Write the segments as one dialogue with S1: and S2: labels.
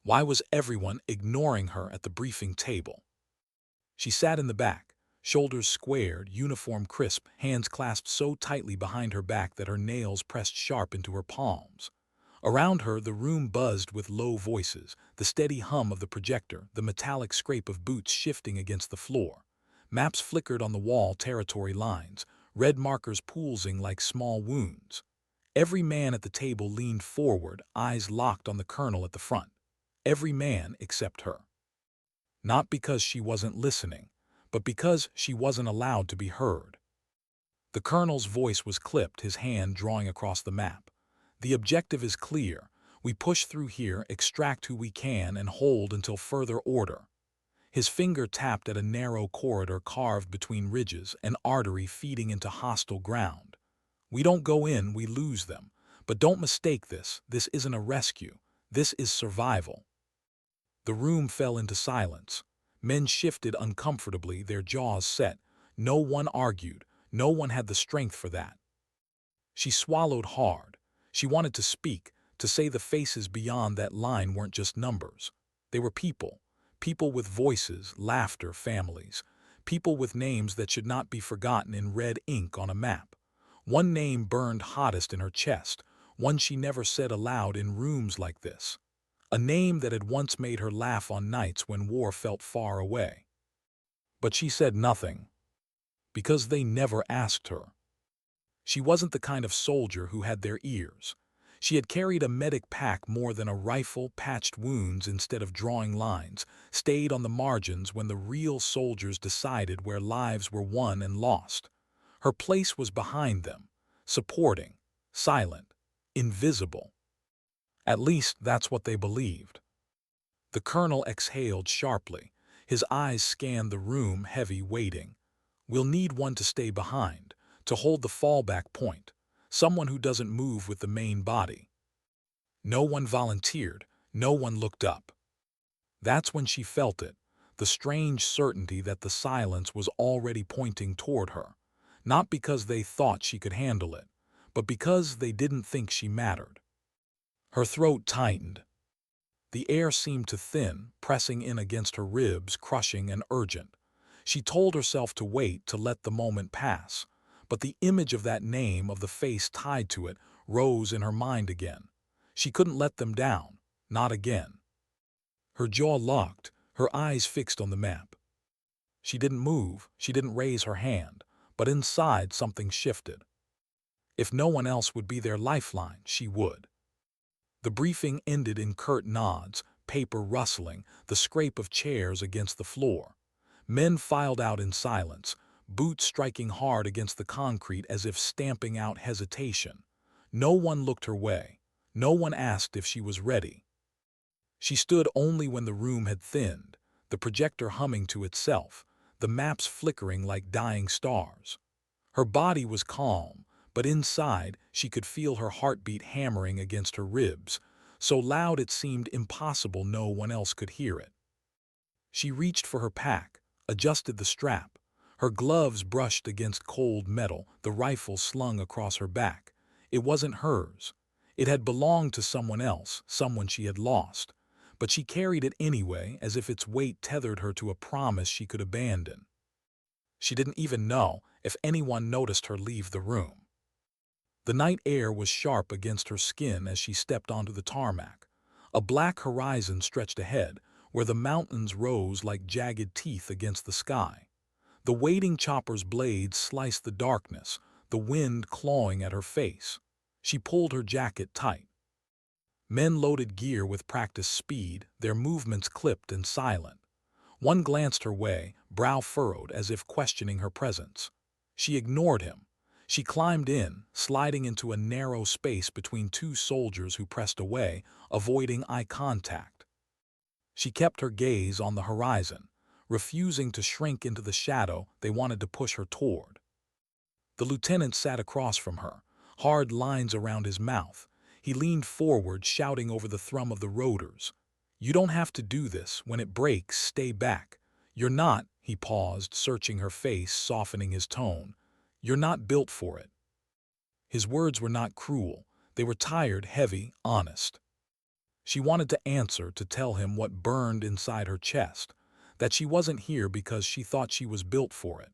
S1: Why was everyone ignoring her at the briefing table? She sat in the back, shoulders squared, uniform crisp, hands clasped so tightly behind her back that her nails pressed sharp into her palms. Around her, the room buzzed with low voices, the steady hum of the projector, the metallic scrape of boots shifting against the floor. Maps flickered on the wall, territory lines, red markers pulsing like small wounds. Every man at the table leaned forward, eyes locked on the colonel at the front. Every man except her. Not because she wasn't listening, but because she wasn't allowed to be heard. The colonel's voice was clipped, his hand drawing across the map. The objective is clear. We push through here, extract who we can, and hold until further order. His finger tapped at a narrow corridor carved between ridges, an artery feeding into hostile ground. We don't go in, we lose them. But don't mistake this. This isn't a rescue. This is survival. The room fell into silence. Men shifted uncomfortably, their jaws set. No one argued. No one had the strength for that. She swallowed hard. She wanted to speak, to say the faces beyond that line weren't just numbers. They were people. People with voices, laughter, families. People with names that should not be forgotten in red ink on a map. One name burned hottest in her chest, one she never said aloud in rooms like this. A name that had once made her laugh on nights when war felt far away. But she said nothing, because they never asked her. She wasn't the kind of soldier who had their ears. She had carried a medic pack more than a rifle, patched wounds instead of drawing lines, stayed on the margins when the real soldiers decided where lives were won and lost. Her place was behind them, supporting, silent, invisible. At least that's what they believed. The colonel exhaled sharply. His eyes scanned the room, heavy, waiting. We'll need one to stay behind, to hold the fallback point, someone who doesn't move with the main body. No one volunteered, no one looked up. That's when she felt it, the strange certainty that the silence was already pointing toward her, not because they thought she could handle it, but because they didn't think she mattered. Her throat tightened. The air seemed to thin, pressing in against her ribs, crushing and urgent. She told herself to wait, to let the moment pass, but the image of that name, of the face tied to it, rose in her mind again. She couldn't let them down, not again. Her jaw locked, her eyes fixed on the map. She didn't move, she didn't raise her hand, but inside something shifted. If no one else would be their lifeline, she would. The briefing ended in curt nods, paper rustling, the scrape of chairs against the floor. Men filed out in silence, boots striking hard against the concrete as if stamping out hesitation. No one looked her way. No one asked if she was ready. She stood only when the room had thinned, the projector humming to itself, the maps flickering like dying stars. Her body was calm, but inside she could feel her heartbeat hammering against her ribs, so loud it seemed impossible no one else could hear it. She reached for her pack, adjusted the strap. Her gloves brushed against cold metal, the rifle slung across her back. It wasn't hers. It had belonged to someone else, someone she had lost. But she carried it anyway, as if its weight tethered her to a promise she could abandon. She didn't even know if anyone noticed her leave the room. The night air was sharp against her skin as she stepped onto the tarmac. A black horizon stretched ahead, where the mountains rose like jagged teeth against the sky. The waiting chopper's blades sliced the darkness, the wind clawing at her face. She pulled her jacket tight. Men loaded gear with practiced speed, their movements clipped and silent. One glanced her way, brow furrowed as if questioning her presence. She ignored him. She climbed in, sliding into a narrow space between two soldiers who pressed away, avoiding eye contact. She kept her gaze on the horizon, refusing to shrink into the shadow they wanted to push her toward. The lieutenant sat across from her, hard lines around his mouth. He leaned forward, shouting over the thrum of the rotors. "You don't have to do this. When it breaks, stay back. You're not," he paused, searching her face, softening his tone. "You're not built for it." His words were not cruel. They were tired, heavy, honest. She wanted to answer, to tell him what burned inside her chest, that she wasn't here because she thought she was built for it.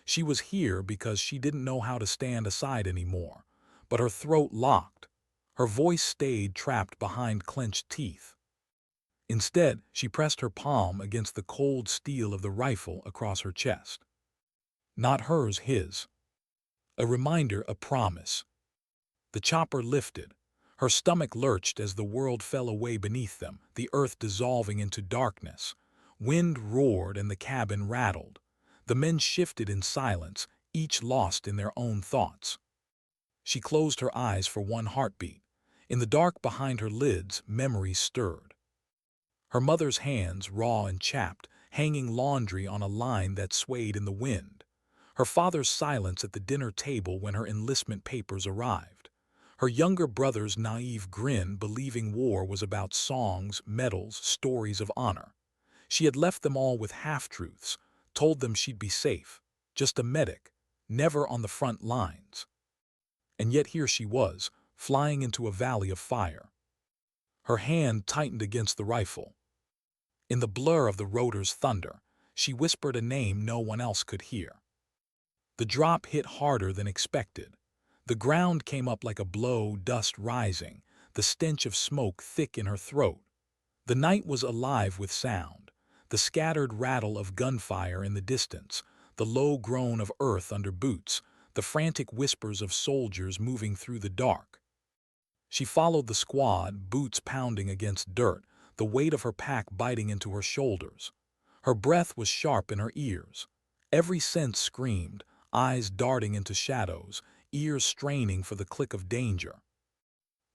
S1: She was here because she didn't know how to stand aside anymore, but her throat locked. Her voice stayed trapped behind clenched teeth. Instead, she pressed her palm against the cold steel of the rifle across her chest. Not hers, his. A reminder, a promise. The chopper lifted. Her stomach lurched as the world fell away beneath them, the earth dissolving into darkness. Wind roared and the cabin rattled. The men shifted in silence, each lost in their own thoughts. She closed her eyes for one heartbeat. In the dark behind her lids, memories stirred. Her mother's hands, raw and chapped, hanging laundry on a line that swayed in the wind. Her father's silence at the dinner table when her enlistment papers arrived. Her younger brother's naive grin, believing war was about songs, medals, stories of honor. She had left them all with half-truths, told them she'd be safe, just a medic, never on the front lines. And yet here she was, flying into a valley of fire. Her hand tightened against the rifle. In the blur of the rotor's thunder, she whispered a name no one else could hear. The drop hit harder than expected. The ground came up like a blow, dust rising, the stench of smoke thick in her throat. The night was alive with sound, the scattered rattle of gunfire in the distance, the low groan of earth under boots, the frantic whispers of soldiers moving through the dark. She followed the squad, boots pounding against dirt, the weight of her pack biting into her shoulders. Her breath was sharp in her ears. Every sense screamed, eyes darting into shadows, ears straining for the click of danger.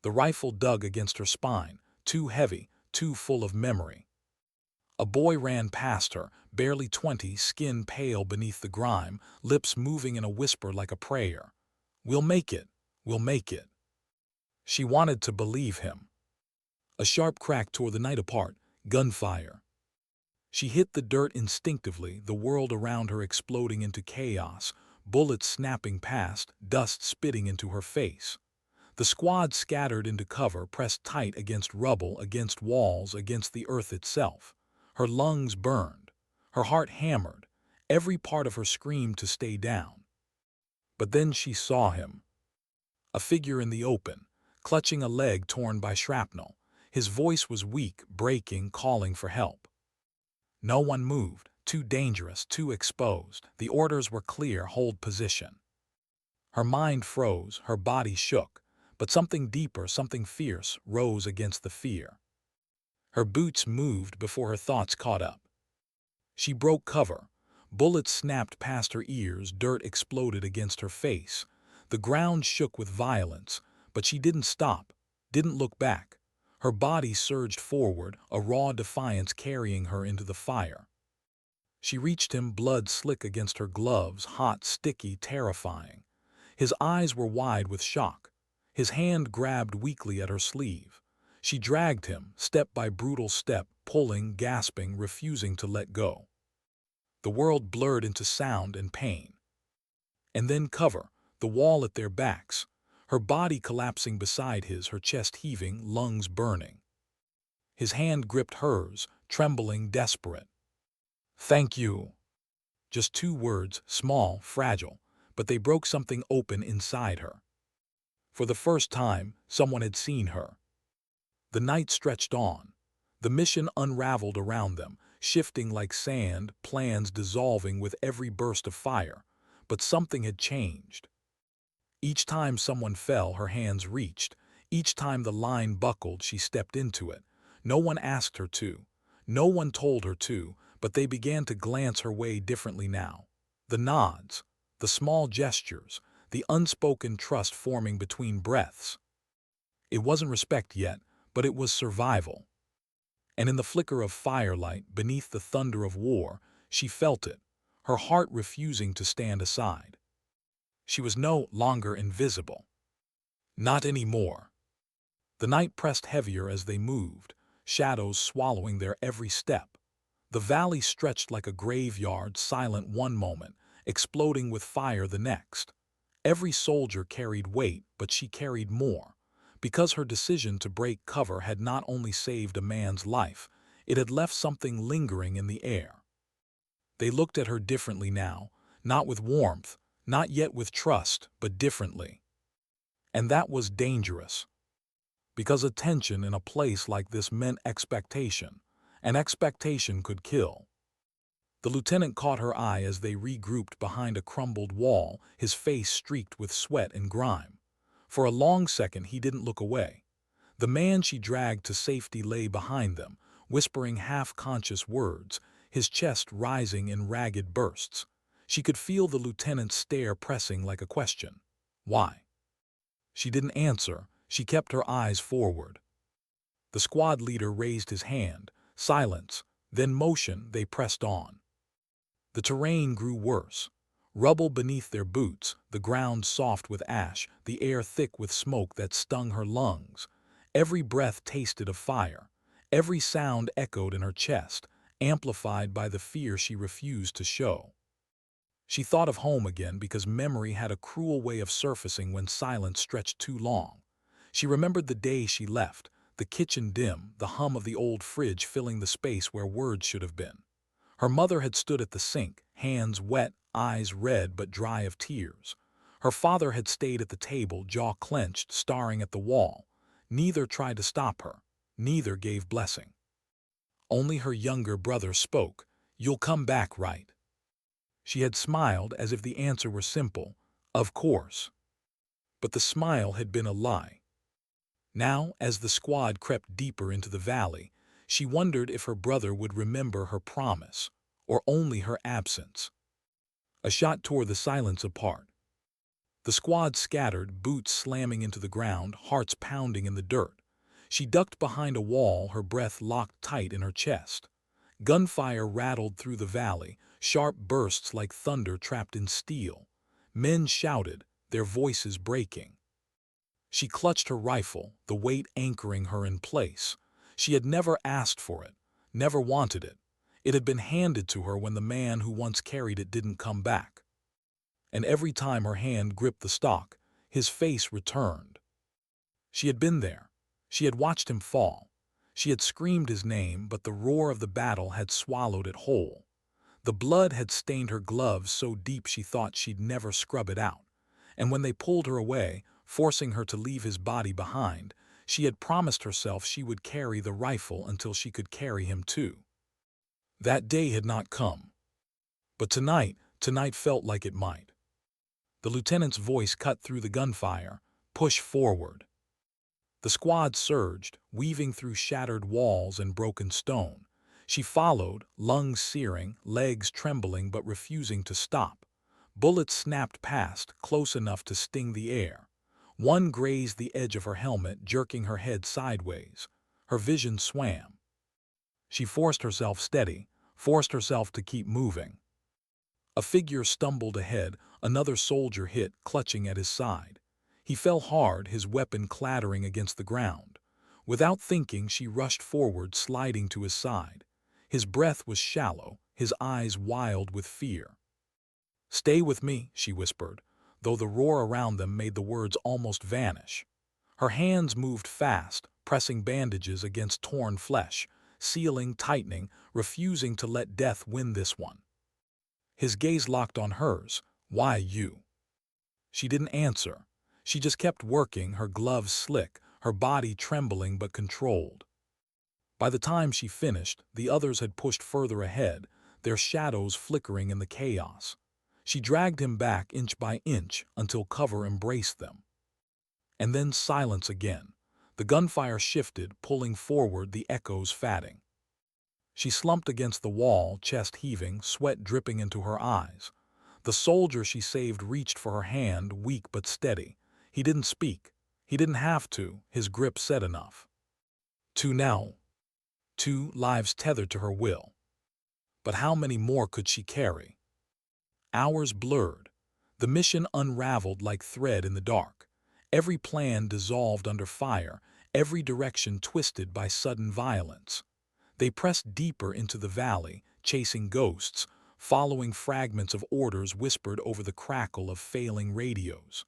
S1: The rifle dug against her spine, too heavy, too full of memory. A boy ran past her, barely 20, skin pale beneath the grime, lips moving in a whisper like a prayer. "We'll make it, we'll make it." She wanted to believe him. A sharp crack tore the night apart, gunfire. She hit the dirt instinctively, the world around her exploding into chaos, bullets snapping past, dust spitting into her face. The squad scattered into cover, pressed tight against rubble, against walls, against the earth itself. Her lungs burned. Her heart hammered. Every part of her screamed to stay down. But then she saw him. A figure in the open, clutching a leg torn by shrapnel. His voice was weak, breaking, calling for help. No one moved, too dangerous, too exposed. The orders were clear, hold position. Her mind froze, her body shook, but something deeper, something fierce, rose against the fear. Her boots moved before her thoughts caught up. She broke cover. Bullets snapped past her ears, dirt exploded against her face. The ground shook with violence, but she didn't stop, didn't look back. Her body surged forward, a raw defiance carrying her into the fire. She reached him, blood slick against her gloves, hot, sticky, terrifying. His eyes were wide with shock. His hand grabbed weakly at her sleeve. She dragged him, step by brutal step, pulling, gasping, refusing to let go. The world blurred into sound and pain. And then cover, the wall at their backs. Her body collapsing beside his, her chest heaving, lungs burning. His hand gripped hers, trembling, desperate. "Thank you." Just 2 words, small, fragile, but they broke something open inside her. For the first time, someone had seen her. The night stretched on. The mission unraveled around them, shifting like sand, plans dissolving with every burst of fire. But something had changed. Each time someone fell, her hands reached. Each time the line buckled, she stepped into it. No one asked her to. No one told her to, but they began to glance her way differently now. The nods, the small gestures, the unspoken trust forming between breaths. It wasn't respect yet, but it was survival. And in the flicker of firelight, beneath the thunder of war, she felt it, her heart refusing to stand aside. She was no longer invisible. Not anymore. The night pressed heavier as they moved, shadows swallowing their every step. The valley stretched like a graveyard, silent one moment, exploding with fire the next. Every soldier carried weight, but she carried more. because her decision to break cover had not only saved a man's life, it had left something lingering in the air. They looked at her differently now, not with warmth, not yet with trust, but differently. And that was dangerous, because attention in a place like this meant expectation, and expectation could kill. The lieutenant caught her eye as they regrouped behind a crumbled wall, his face streaked with sweat and grime. For a long second he didn't look away. The man she dragged to safety lay behind them, whispering half-conscious words, his chest rising in ragged bursts. She could feel the lieutenant's stare pressing like a question. Why? She didn't answer. She kept her eyes forward. The squad leader raised his hand. Silence, then motion. They pressed on. The terrain grew worse. Rubble beneath their boots, the ground soft with ash, the air thick with smoke that stung her lungs. Every breath tasted of fire. Every sound echoed in her chest, amplified by the fear she refused to show. She thought of home again because memory had a cruel way of surfacing when silence stretched too long. She remembered the day she left, the kitchen dim, the hum of the old fridge filling the space where words should have been. Her mother had stood at the sink, hands wet, eyes red but dry of tears. Her father had stayed at the table, jaw clenched, staring at the wall. Neither tried to stop her. Neither gave blessing. Only her younger brother spoke. "You'll come back, right?" She had smiled as if the answer were simple. Of course. But the smile had been a lie. Now, as the squad crept deeper into the valley, she wondered if her brother would remember her promise, or only her absence. A shot tore the silence apart. The squad scattered, boots slamming into the ground, hearts pounding in the dirt. She ducked behind a wall, her breath locked tight in her chest. Gunfire rattled through the valley, sharp bursts like thunder trapped in steel. Men shouted, their voices breaking. She clutched her rifle, the weight anchoring her in place. She had never asked for it, never wanted it. It had been handed to her when the man who once carried it didn't come back. And every time her hand gripped the stock, his face returned. She had been there. She had watched him fall. She had screamed his name, but the roar of the battle had swallowed it whole. The blood had stained her gloves so deep she thought she'd never scrub it out. And when they pulled her away, forcing her to leave his body behind, she had promised herself she would carry the rifle until she could carry him too. That day had not come. But tonight felt like it might. The lieutenant's voice cut through the gunfire. Push forward. The squad surged, weaving through shattered walls and broken stone. She followed, lungs searing, legs trembling but refusing to stop. Bullets snapped past, close enough to sting the air. One grazed the edge of her helmet, jerking her head sideways. Her vision swam. She forced herself steady, forced herself to keep moving. A figure stumbled ahead, another soldier hit, clutching at his side. He fell hard, his weapon clattering against the ground. Without thinking, she rushed forward, sliding to his side. His breath was shallow, his eyes wild with fear. "Stay with me," she whispered, though the roar around them made the words almost vanish. Her hands moved fast, pressing bandages against torn flesh, sealing, tightening, refusing to let death win this one. His gaze locked on hers. "Why you?" She didn't answer. She just kept working, her gloves slick, her body trembling but controlled. By the time she finished, the others had pushed further ahead, their shadows flickering in the chaos. She dragged him back inch by inch until cover embraced them. And then silence again. The gunfire shifted, pulling forward, the echoes fatting. She slumped against the wall, chest heaving, sweat dripping into her eyes. The soldier she saved reached for her hand, weak but steady. He didn't speak. He didn't have to. His grip said enough. Two now. 2 lives tethered to her will. But how many more could she carry? Hours blurred. The mission unraveled like thread in the dark. Every plan dissolved under fire, every direction twisted by sudden violence. They pressed deeper into the valley, chasing ghosts, following fragments of orders whispered over the crackle of failing radios.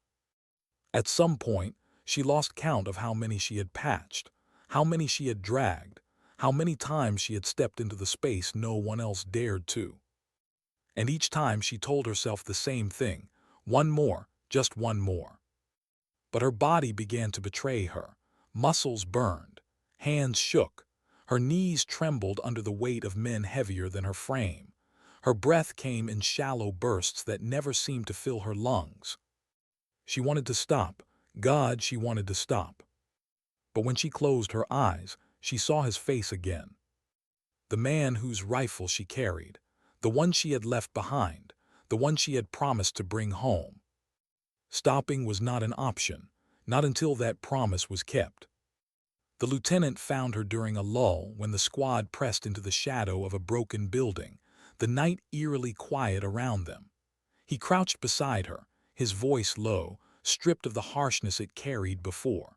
S1: At some point, She lost count of how many she had patched, how many she had dragged, how many times she had stepped into the space no one else dared to. And each time she told herself the same thing, one more, just one more. But her body began to betray her. Muscles burned, hands shook, her knees trembled under the weight of men heavier than her frame. Her breath came in shallow bursts that never seemed to fill her lungs. She wanted to stop. God, she wanted to stop. But when she closed her eyes, she saw his face again. The man whose rifle she carried, the one she had left behind, the one she had promised to bring home. Stopping was not an option, not until that promise was kept. The lieutenant found her during a lull when the squad pressed into the shadow of a broken building, the night eerily quiet around them. He crouched beside her, his voice low, stripped of the harshness it carried before.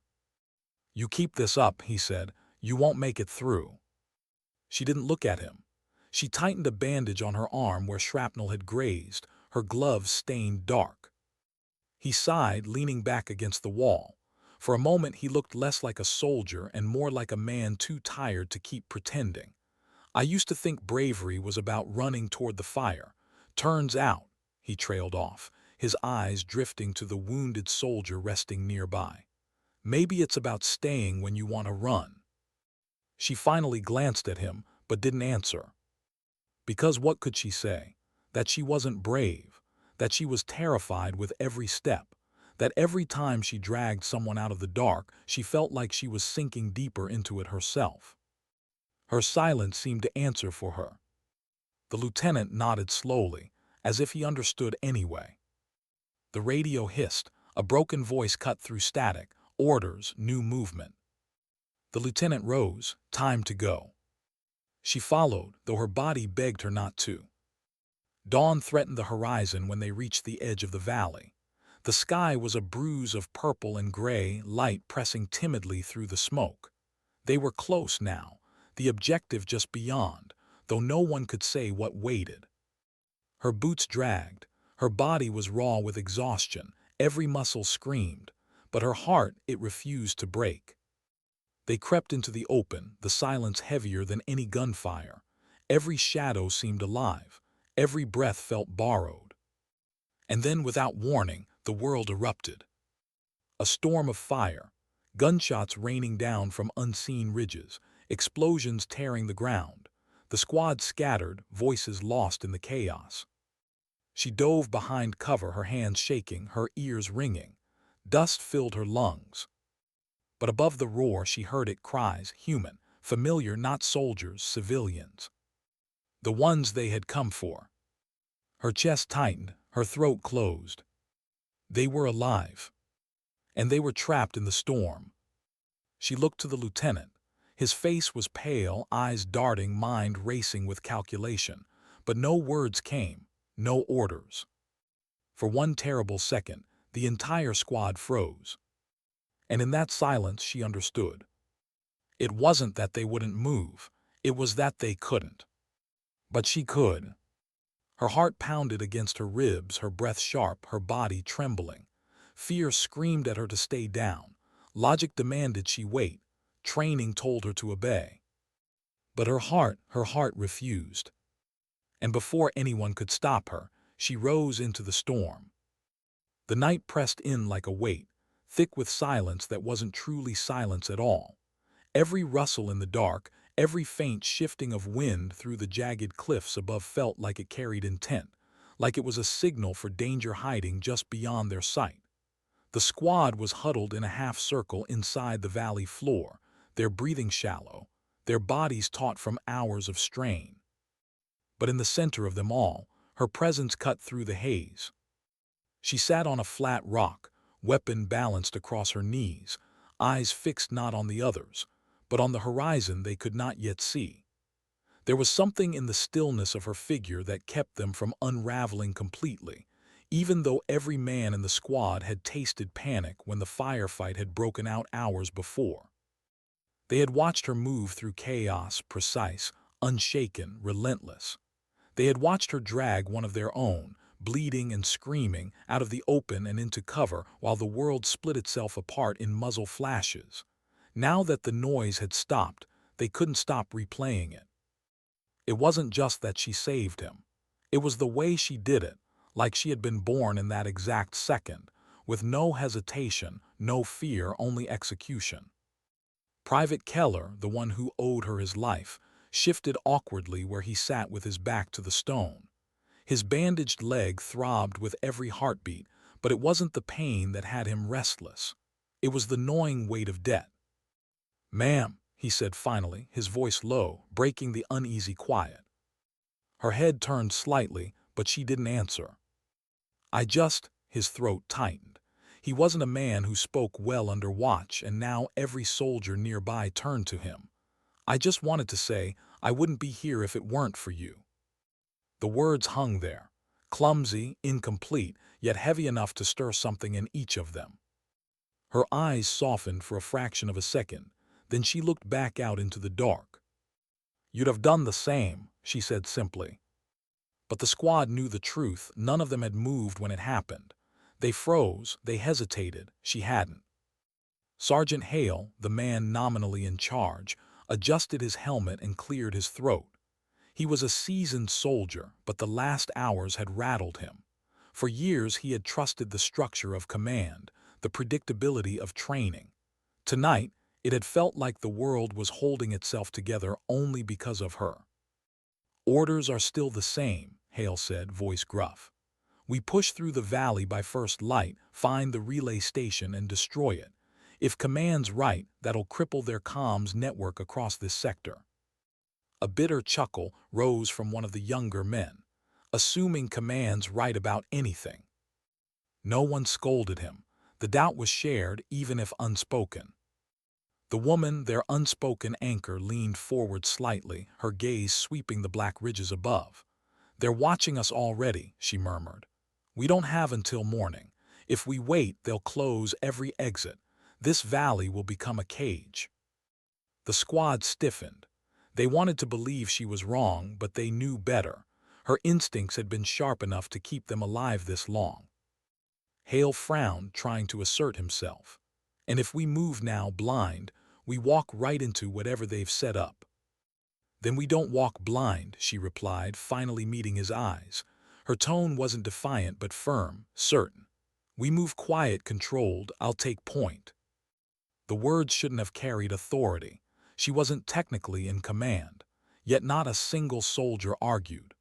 S1: "You keep this up," he said, "you won't make it through." She didn't look at him. She tightened a bandage on her arm where shrapnel had grazed, her gloves stained dark. He sighed, leaning back against the wall. For a moment he looked less like a soldier and more like a man too tired to keep pretending. "I used to think bravery was about running toward the fire. Turns out," he trailed off, his eyes drifting to the wounded soldier resting nearby. "Maybe it's about staying when you want to run." She finally glanced at him, but didn't answer. Because what could she say? That she wasn't brave, that she was terrified with every step, that every time she dragged someone out of the dark, she felt like she was sinking deeper into it herself. Her silence seemed to answer for her. The lieutenant nodded slowly, as if he understood anyway. The radio hissed, a broken voice cut through static, orders, new movement. The lieutenant rose, time to go. She followed, though her body begged her not to. Dawn threatened the horizon when they reached the edge of the valley. The sky was a bruise of purple and gray, light pressing timidly through the smoke. They were close now, the objective just beyond, though no one could say what waited. Her boots dragged, her body was raw with exhaustion, every muscle screamed, but her heart, it refused to break. They crept into the open, the silence heavier than any gunfire. Every shadow seemed alive, every breath felt borrowed. And then, without warning, the world erupted. A storm of fire, gunshots raining down from unseen ridges, explosions tearing the ground. The squad scattered, voices lost in the chaos. She dove behind cover, her hands shaking, her ears ringing. Dust filled her lungs. But above the roar she heard it cries, human, familiar, not soldiers, civilians. The ones they had come for. Her chest tightened, her throat closed. They were alive. And they were trapped in the storm. She looked to the lieutenant. His face was pale, eyes darting, mind racing with calculation. But no words came, no orders. For one terrible second, the entire squad froze. And in that silence she understood. It wasn't that they wouldn't move, it was that they couldn't. But she could. Her heart pounded against her ribs, her breath sharp, her body trembling. Fear screamed at her to stay down. Logic demanded she wait. Training told her to obey. But her heart refused. And before anyone could stop her, she rose into the storm. The night pressed in like a weight, thick with silence that wasn't truly silence at all. Every rustle in the dark, every faint shifting of wind through the jagged cliffs above felt like it carried intent, like it was a signal for danger hiding just beyond their sight. The squad was huddled in a half circle inside the valley floor, their breathing shallow, their bodies taut from hours of strain. But in the center of them all, her presence cut through the haze. She sat on a flat rock, weapon balanced across her knees, eyes fixed not on the others, but on the horizon they could not yet see. There was something in the stillness of her figure that kept them from unraveling completely, even though every man in the squad had tasted panic when the firefight had broken out hours before. They had watched her move through chaos, precise, unshaken, relentless. They had watched her drag one of their own, bleeding and screaming, out of the open and into cover while the world split itself apart in muzzle flashes. Now that the noise had stopped, they couldn't stop replaying it. It wasn't just that she saved him. It was the way she did it, like she had been born in that exact second, with no hesitation, no fear, only execution. Private Keller, the one who owed her his life, shifted awkwardly where he sat with his back to the stone. His bandaged leg throbbed with every heartbeat, but it wasn't the pain that had him restless. It was the gnawing weight of debt. "Ma'am," he said finally, his voice low, breaking the uneasy quiet. Her head turned slightly, but she didn't answer. His throat tightened. He wasn't a man who spoke well under watch, and now every soldier nearby turned to him. "I just wanted to say, I wouldn't be here if it weren't for you." The words hung there, clumsy, incomplete, yet heavy enough to stir something in each of them. Her eyes softened for a fraction of a second, then she looked back out into the dark. "You'd have done the same," she said simply. But the squad knew the truth. None of them had moved when it happened. They froze, they hesitated, she hadn't. Sergeant Hale, the man nominally in charge, adjusted his helmet and cleared his throat. He was a seasoned soldier, but the last hours had rattled him. For years he had trusted the structure of command, the predictability of training. Tonight, it had felt like the world was holding itself together only because of her. "Orders are still the same," Hale said, voice gruff. "We push through the valley by first light, find the relay station and destroy it. If command's right, that'll cripple their comms network across this sector." A bitter chuckle rose from one of the younger men. "Assuming command's right about anything." No one scolded him. The doubt was shared, even if unspoken. The woman, their unspoken anchor, leaned forward slightly, her gaze sweeping the black ridges above. "They're watching us already," she murmured. "We don't have until morning. If we wait, they'll close every exit. This valley will become a cage." The squad stiffened. They wanted to believe she was wrong, but they knew better. Her instincts had been sharp enough to keep them alive this long. Hale frowned, trying to assert himself. "And if we move now blind, we walk right into whatever they've set up." "Then we don't walk blind," she replied, finally meeting his eyes. Her tone wasn't defiant but firm, certain. "We move quiet, controlled. I'll take point." The words shouldn't have carried authority. She wasn't technically in command. Yet not a single soldier argued.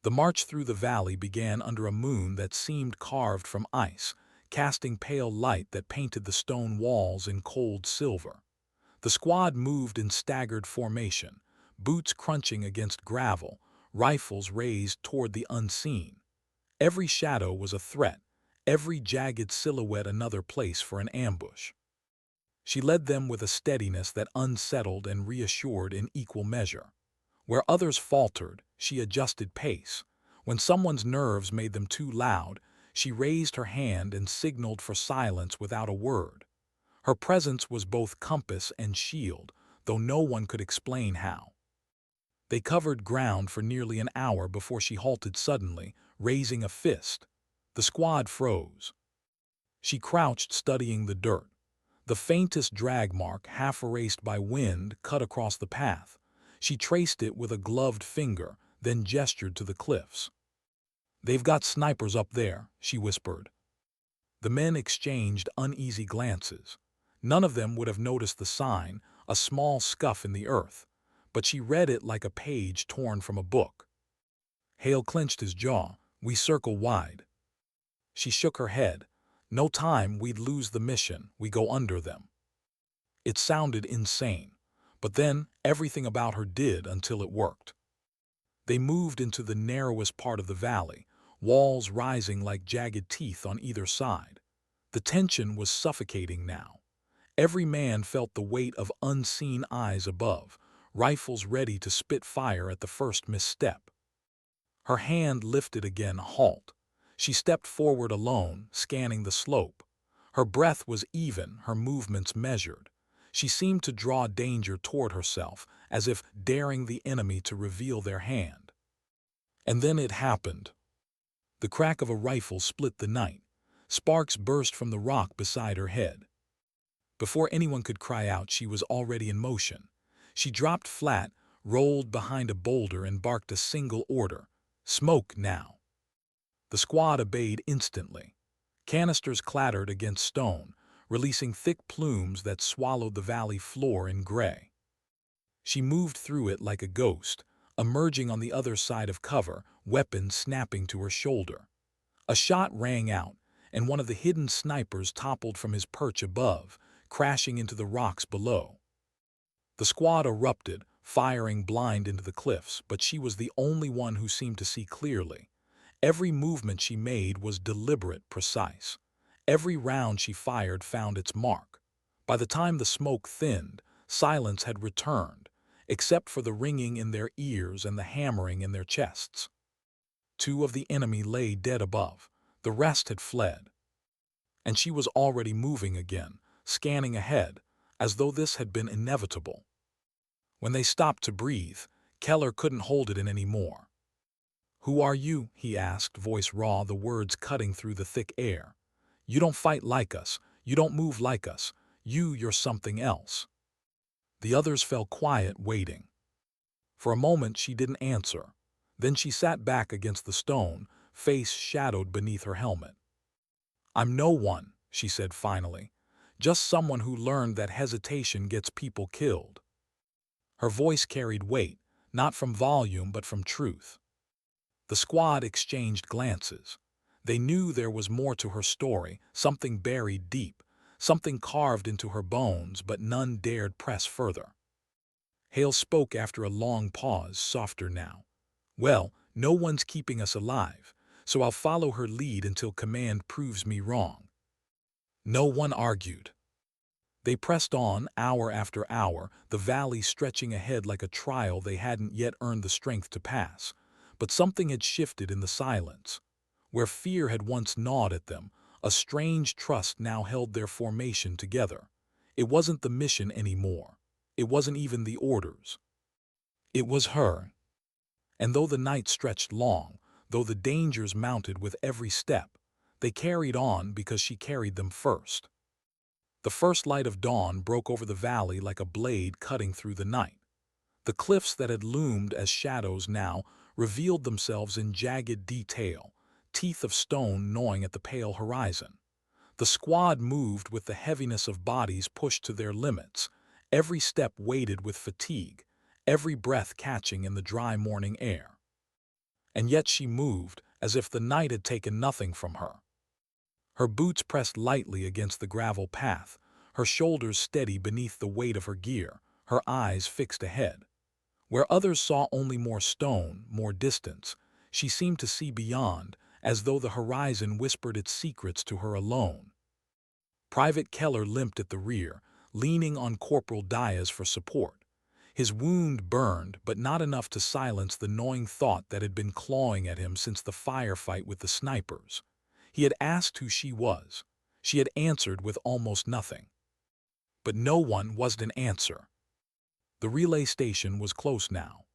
S1: The march through the valley began under a moon that seemed carved from ice, casting pale light that painted the stone walls in cold silver. The squad moved in staggered formation, boots crunching against gravel, rifles raised toward the unseen. Every shadow was a threat, every jagged silhouette another place for an ambush. She led them with a steadiness that unsettled and reassured in equal measure. Where others faltered, she adjusted pace. When someone's nerves made them too loud, she raised her hand and signaled for silence without a word. Her presence was both compass and shield, though no one could explain how. They covered ground for nearly an hour before she halted suddenly, raising a fist. The squad froze. She crouched, studying the dirt. The faintest drag mark, half erased by wind, cut across the path. She traced it with a gloved finger, then gestured to the cliffs. "They've got snipers up there," she whispered. The men exchanged uneasy glances. None of them would have noticed the sign, a small scuff in the earth, but she read it like a page torn from a book. Hale clenched his jaw. "We circle wide." She shook her head. "No time, we'd lose the mission. We go under them." It sounded insane, but then everything about her did until it worked. They moved into the narrowest part of the valley, walls rising like jagged teeth on either side. The tension was suffocating now. Every man felt the weight of unseen eyes above, rifles ready to spit fire at the first misstep. Her hand lifted again, halt. She stepped forward alone, scanning the slope. Her breath was even, her movements measured. She seemed to draw danger toward herself, as if daring the enemy to reveal their hand. And then it happened. The crack of a rifle split the night. Sparks burst from the rock beside her head. Before anyone could cry out, she was already in motion. She dropped flat, rolled behind a boulder, and barked a single order: "Smoke now!" The squad obeyed instantly. Canisters clattered against stone, releasing thick plumes that swallowed the valley floor in gray. She moved through it like a ghost, emerging on the other side of cover, weapon snapping to her shoulder. A shot rang out, and one of the hidden snipers toppled from his perch above, crashing into the rocks below. The squad erupted, firing blind into the cliffs, but she was the only one who seemed to see clearly. Every movement she made was deliberate, precise. Every round she fired found its mark. By the time the smoke thinned, silence had returned, except for the ringing in their ears and the hammering in their chests. Two of the enemy lay dead above. The rest had fled. And she was already moving again, scanning ahead, as though this had been inevitable. When they stopped to breathe, Keller couldn't hold it in anymore. "Who are you?" he asked, voice raw, the words cutting through the thick air. "You don't fight like us. You don't move like us. You're something else." The others fell quiet, waiting. For a moment she didn't answer. Then she sat back against the stone, face shadowed beneath her helmet. "I'm no one," she said finally. "Just someone who learned that hesitation gets people killed." Her voice carried weight, not from volume but from truth. The squad exchanged glances. They knew there was more to her story, something buried deep, something carved into her bones, but none dared press further. Hale spoke after a long pause, softer now. "Well, no one's keeping us alive, so I'll follow her lead until command proves me wrong." No one argued. They pressed on, hour after hour, the valley stretching ahead like a trial they hadn't yet earned the strength to pass. But something had shifted in the silence. Where fear had once gnawed at them, a strange trust now held their formation together. It wasn't the mission anymore. It wasn't even the orders. It was her. And though the night stretched long, though the dangers mounted with every step, they carried on because she carried them first. The first light of dawn broke over the valley like a blade cutting through the night. The cliffs that had loomed as shadows now revealed themselves in jagged detail, teeth of stone gnawing at the pale horizon. The squad moved with the heaviness of bodies pushed to their limits, every step weighted with fatigue, every breath catching in the dry morning air. And yet she moved as if the night had taken nothing from her. Her boots pressed lightly against the gravel path, her shoulders steady beneath the weight of her gear, her eyes fixed ahead. Where others saw only more stone, more distance, she seemed to see beyond, as though the horizon whispered its secrets to her alone. Private Keller limped at the rear, leaning on Corporal Diaz for support. His wound burned, but not enough to silence the gnawing thought that had been clawing at him since the firefight with the snipers. He had asked who she was. She had answered with almost nothing. But no one was an answer. The relay station was close now.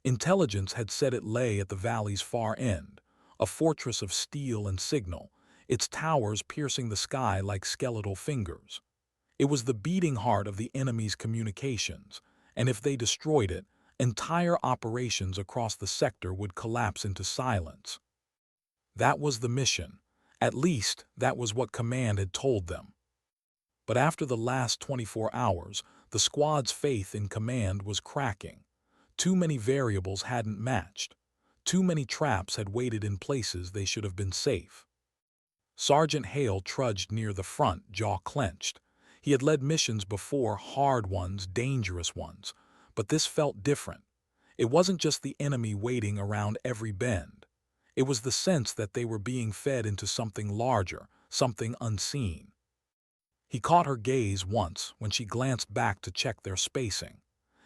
S1: Intelligence had said it lay at the valley's far end, a fortress of steel and signal, its towers piercing the sky like skeletal fingers. It was the beating heart of the enemy's communications, and if they destroyed it, entire operations across the sector would collapse into silence. That was the mission. At least, that was what command had told them. But after the last 24 hours, the squad's faith in command was cracking. Too many variables hadn't matched. Too many traps had waited in places they should have been safe. Sergeant Hale trudged near the front, jaw clenched. He had led missions before, hard ones, dangerous ones. But this felt different. It wasn't just the enemy waiting around every bend. It was the sense that they were being fed into something larger, something unseen. He caught her gaze once when she glanced back to check their spacing.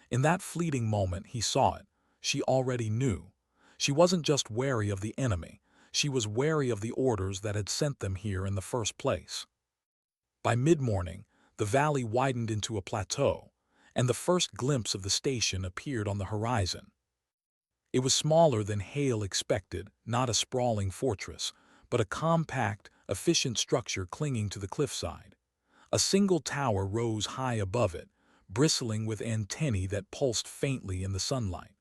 S1: In that fleeting moment he saw it. She already knew. She wasn't just wary of the enemy. She was wary of the orders that had sent them here in the first place. By mid-morning, the valley widened into a plateau, and the first glimpse of the station appeared on the horizon. It was smaller than Hale expected, not a sprawling fortress, but a compact, efficient structure clinging to the cliffside. A single tower rose high above it, bristling with antennae that pulsed faintly in the sunlight.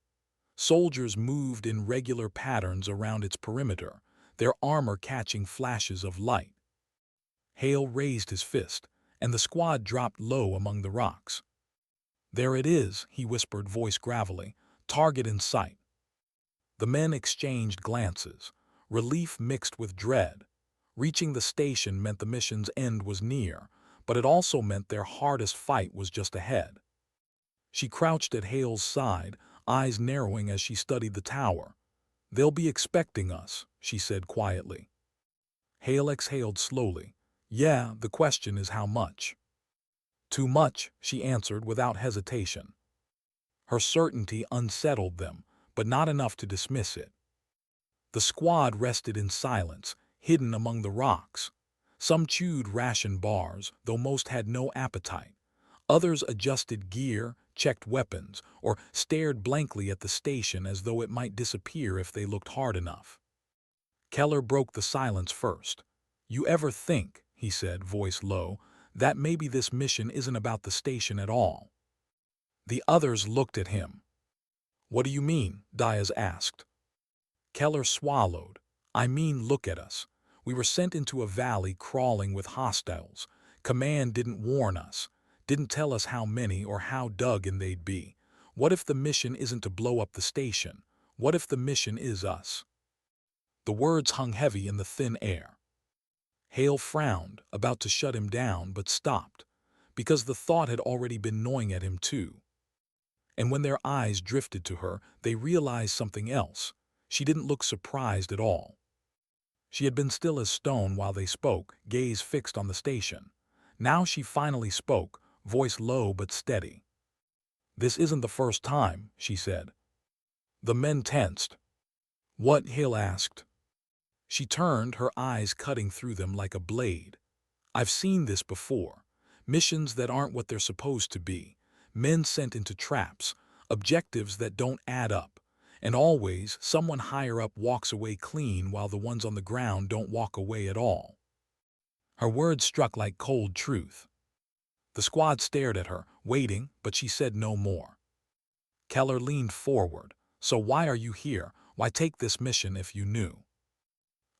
S1: Soldiers moved in regular patterns around its perimeter, their armor catching flashes of light. Hale raised his fist, and the squad dropped low among the rocks. "There it is," he whispered, voice gravelly. "Target in sight." The men exchanged glances, relief mixed with dread. Reaching the station meant the mission's end was near, but it also meant their hardest fight was just ahead. She crouched at Hale's side, eyes narrowing as she studied the tower. "They'll be expecting us," she said quietly. Hale exhaled slowly. "Yeah, the question is how much." "Too much," she answered without hesitation. Her certainty unsettled them, but not enough to dismiss it. The squad rested in silence, hidden among the rocks. Some chewed ration bars, though most had no appetite. Others adjusted gear, checked weapons, or stared blankly at the station as though it might disappear if they looked hard enough. Keller broke the silence first. "You ever think," he said, voice low, "that maybe this mission isn't about the station at all?" The others looked at him. "What do you mean?" Diaz asked. Keller swallowed. "I mean, look at us. We were sent into a valley crawling with hostiles. Command didn't warn us, didn't tell us how many or how dug in they'd be. What if the mission isn't to blow up the station? What if the mission is us?" The words hung heavy in the thin air. Hale frowned, about to shut him down, but stopped, because the thought had already been gnawing at him too. And when their eyes drifted to her, they realized something else. She didn't look surprised at all. She had been still as stone while they spoke, gaze fixed on the station. Now she finally spoke, voice low but steady. "This isn't the first time," she said. The men tensed. "What?" Hale asked. She turned, her eyes cutting through them like a blade. "I've seen this before. Missions that aren't what they're supposed to be. Men sent into traps. Objectives that don't add up. And always, someone higher up walks away clean while the ones on the ground don't walk away at all." Her words struck like cold truth. The squad stared at her, waiting, but she said no more. Keller leaned forward. "So why are you here? Why take this mission if you knew?"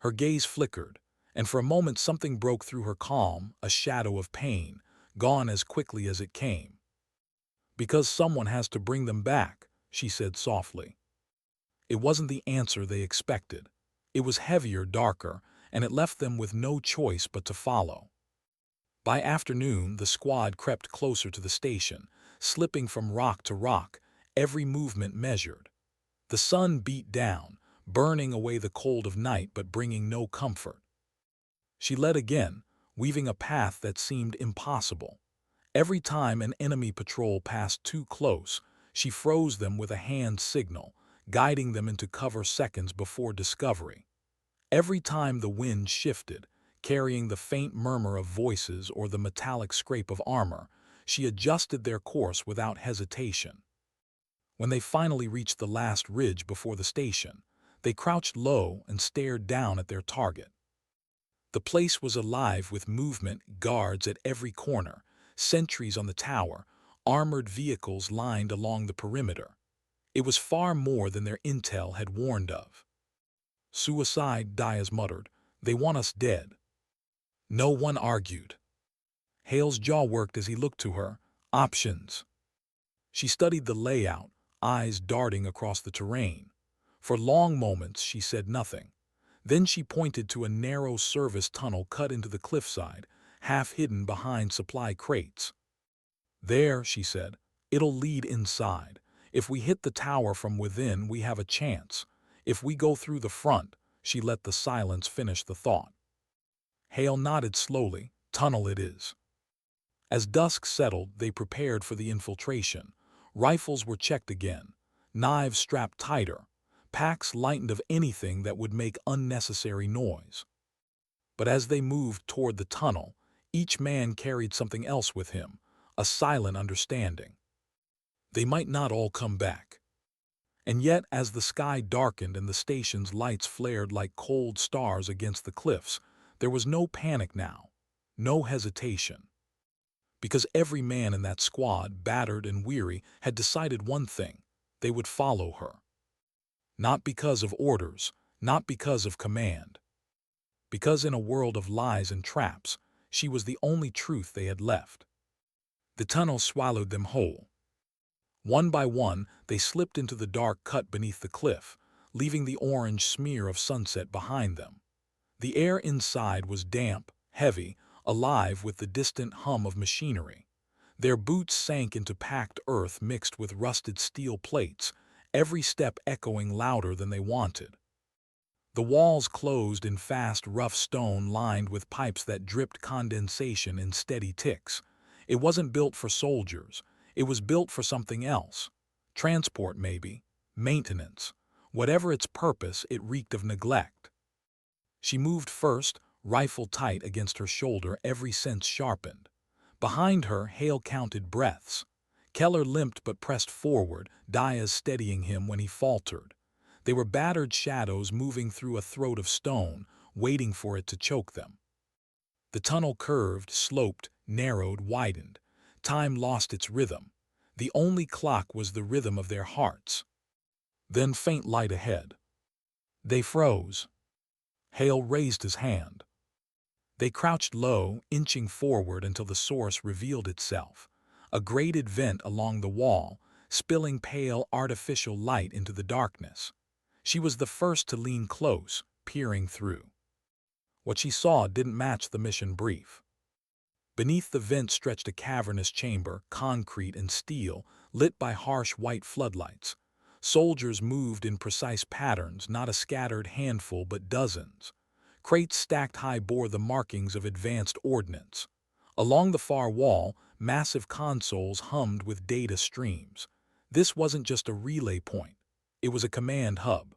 S1: Her gaze flickered, and for a moment something broke through her calm, a shadow of pain, gone as quickly as it came. "Because someone has to bring them back," she said softly. It wasn't the answer they expected. It was heavier, darker, and it left them with no choice but to follow. By afternoon, the squad crept closer to the station, slipping from rock to rock, every movement measured. The sun beat down, burning away the cold of night but bringing no comfort. She led again, weaving a path that seemed impossible. Every time an enemy patrol passed too close, she froze them with a hand signal, guiding them into cover seconds before discovery. Every time the wind shifted, carrying the faint murmur of voices or the metallic scrape of armor, she adjusted their course without hesitation. When they finally reached the last ridge before the station, they crouched low and stared down at their target. The place was alive with movement, guards at every corner, sentries on the tower, armored vehicles lined along the perimeter. It was far more than their intel had warned of. "Suicide," Diaz muttered. "They want us dead." No one argued. Hale's jaw worked as he looked to her. Options. She studied the layout, eyes darting across the terrain. For long moments she said nothing. Then she pointed to a narrow service tunnel cut into the cliffside, half hidden behind supply crates. "There," she said, "it'll lead inside. If we hit the tower from within, we have a chance. If we go through the front," she let the silence finish the thought. Hale nodded slowly. "Tunnel it is." As dusk settled, they prepared for the infiltration. Rifles were checked again, knives strapped tighter, packs lightened of anything that would make unnecessary noise. But as they moved toward the tunnel, each man carried something else with him, a silent understanding. They might not all come back. And yet, as the sky darkened and the station's lights flared like cold stars against the cliffs, there was no panic now, no hesitation. Because every man in that squad, battered and weary, had decided one thing: they would follow her. Not because of orders, not because of command. Because in a world of lies and traps, she was the only truth they had left. The tunnel swallowed them whole. One by one, they slipped into the dark cut beneath the cliff, leaving the orange smear of sunset behind them. The air inside was damp, heavy, alive with the distant hum of machinery. Their boots sank into packed earth mixed with rusted steel plates, every step echoing louder than they wanted. The walls closed in fast, rough stone lined with pipes that dripped condensation in steady ticks. It wasn't built for soldiers. It was built for something else. Transport, maybe. Maintenance. Whatever its purpose, it reeked of neglect. She moved first, rifle tight against her shoulder, every sense sharpened. Behind her, Hale counted breaths. Keller limped but pressed forward, Diaz steadying him when he faltered. They were battered shadows moving through a throat of stone, waiting for it to choke them. The tunnel curved, sloped, narrowed, widened. Time lost its rhythm. The only clock was the rhythm of their hearts. Then faint light ahead. They froze. Hale raised his hand. They crouched low, inching forward until the source revealed itself. A grated vent along the wall, spilling pale, artificial light into the darkness. She was the first to lean close, peering through. What she saw didn't match the mission brief. Beneath the vent stretched a cavernous chamber, concrete and steel, lit by harsh white floodlights. Soldiers moved in precise patterns, not a scattered handful but dozens. Crates stacked high bore the markings of advanced ordnance. Along the far wall, massive consoles hummed with data streams. This wasn't just a relay point. It was a command hub.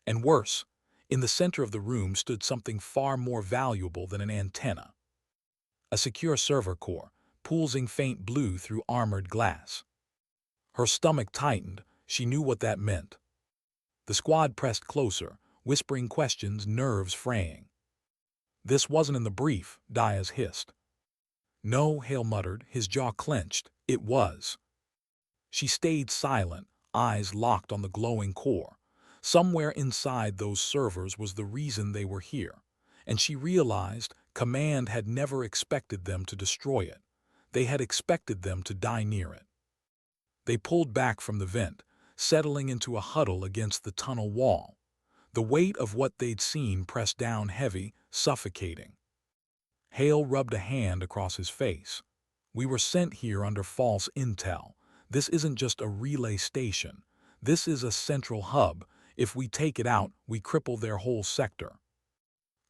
S1: And worse, in the center of the room stood something far more valuable than an antenna. A secure server core, pulsing faint blue through armored glass. Her stomach tightened. She knew what that meant. The squad pressed closer, whispering questions, nerves fraying. "This wasn't in the brief," Diaz hissed. "No," Hale muttered, his jaw clenched. "It was." She stayed silent, eyes locked on the glowing core. Somewhere inside those servers was the reason they were here, and she realized Command had never expected them to destroy it. They had expected them to die near it. They pulled back from the vent, settling into a huddle against the tunnel wall. The weight of what they'd seen pressed down heavy, suffocating. Hale rubbed a hand across his face. "We were sent here under false intel. This isn't just a relay station. This is a central hub. If we take it out, we cripple their whole sector."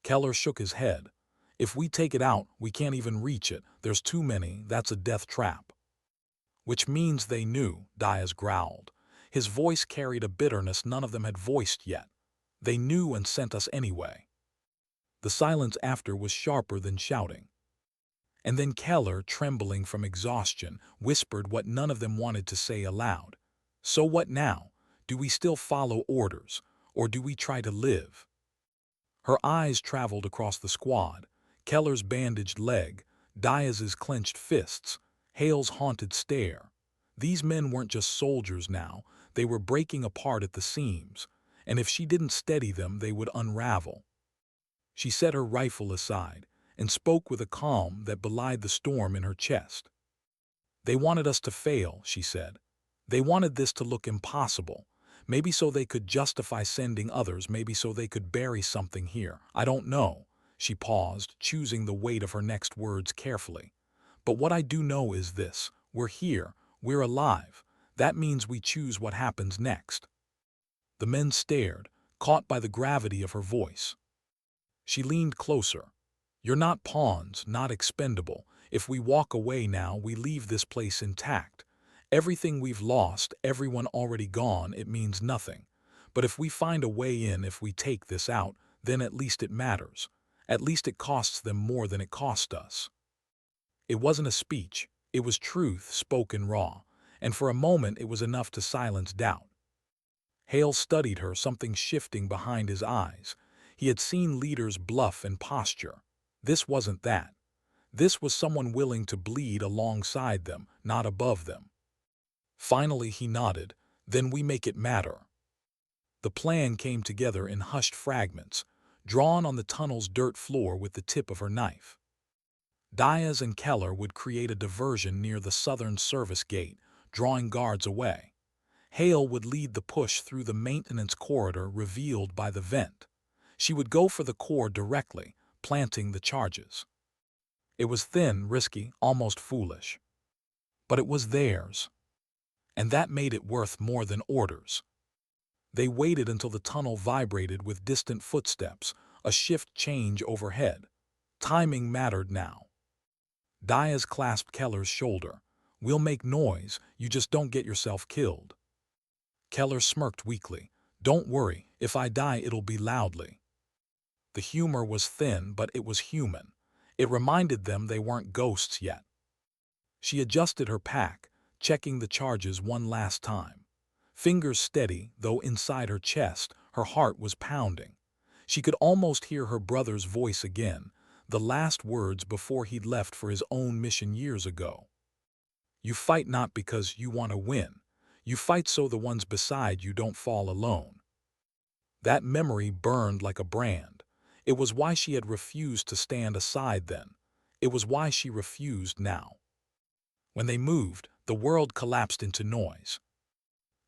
S1: Keller shook his head. "If we take it out, we can't even reach it. There's too many. That's a death trap." "Which means they knew," Diaz growled. His voice carried a bitterness none of them had voiced yet. "They knew and sent us anyway." The silence after was sharper than shouting. And then Keller, trembling from exhaustion, whispered what none of them wanted to say aloud. "So what now? Do we still follow orders, or do we try to live?" Her eyes traveled across the squad. Keller's bandaged leg, Diaz's clenched fists, Hale's haunted stare. These men weren't just soldiers now. They were breaking apart at the seams, and if she didn't steady them, they would unravel. She set her rifle aside and spoke with a calm that belied the storm in her chest. "They wanted us to fail," she said. "They wanted this to look impossible. Maybe so they could justify sending others, maybe so they could bury something here. I don't know." She paused, choosing the weight of her next words carefully. "But what I do know is this: we're here, we're alive. That means we choose what happens next." The men stared, caught by the gravity of her voice. She leaned closer. "You're not pawns, not expendable. If we walk away now, we leave this place intact. Everything we've lost, everyone already gone, it means nothing. But if we find a way in, if we take this out, then at least it matters. At least it costs them more than it cost us." It wasn't a speech. It was truth spoken raw, and for a moment it was enough to silence doubt. Hale studied her, something shifting behind his eyes. He had seen leaders bluff and posture. This wasn't that. This was someone willing to bleed alongside them, not above them. Finally he nodded. Then we make it matter. The plan came together in hushed fragments, drawn on the tunnel's dirt floor with the tip of her knife. Diaz and Keller would create a diversion near the southern service gate, drawing guards away. Hale would lead the push through the maintenance corridor revealed by the vent. She would go for the core directly, planting the charges. It was thin, risky, almost foolish. But it was theirs. And that made it worth more than orders. They waited until the tunnel vibrated with distant footsteps, a shift change overhead. Timing mattered now. Diaz clasped Keller's shoulder. "We'll make noise, you just don't get yourself killed." Keller smirked weakly. "Don't worry, if I die it'll be loudly." The humor was thin, but it was human. It reminded them they weren't ghosts yet. She adjusted her pack, checking the charges one last time. Fingers steady, though inside her chest, her heart was pounding. She could almost hear her brother's voice again, the last words before he'd left for his own mission years ago. "You fight not because you want to win. You fight so the ones beside you don't fall alone." That memory burned like a brand. It was why she had refused to stand aside then. It was why she refused now. When they moved, the world collapsed into noise.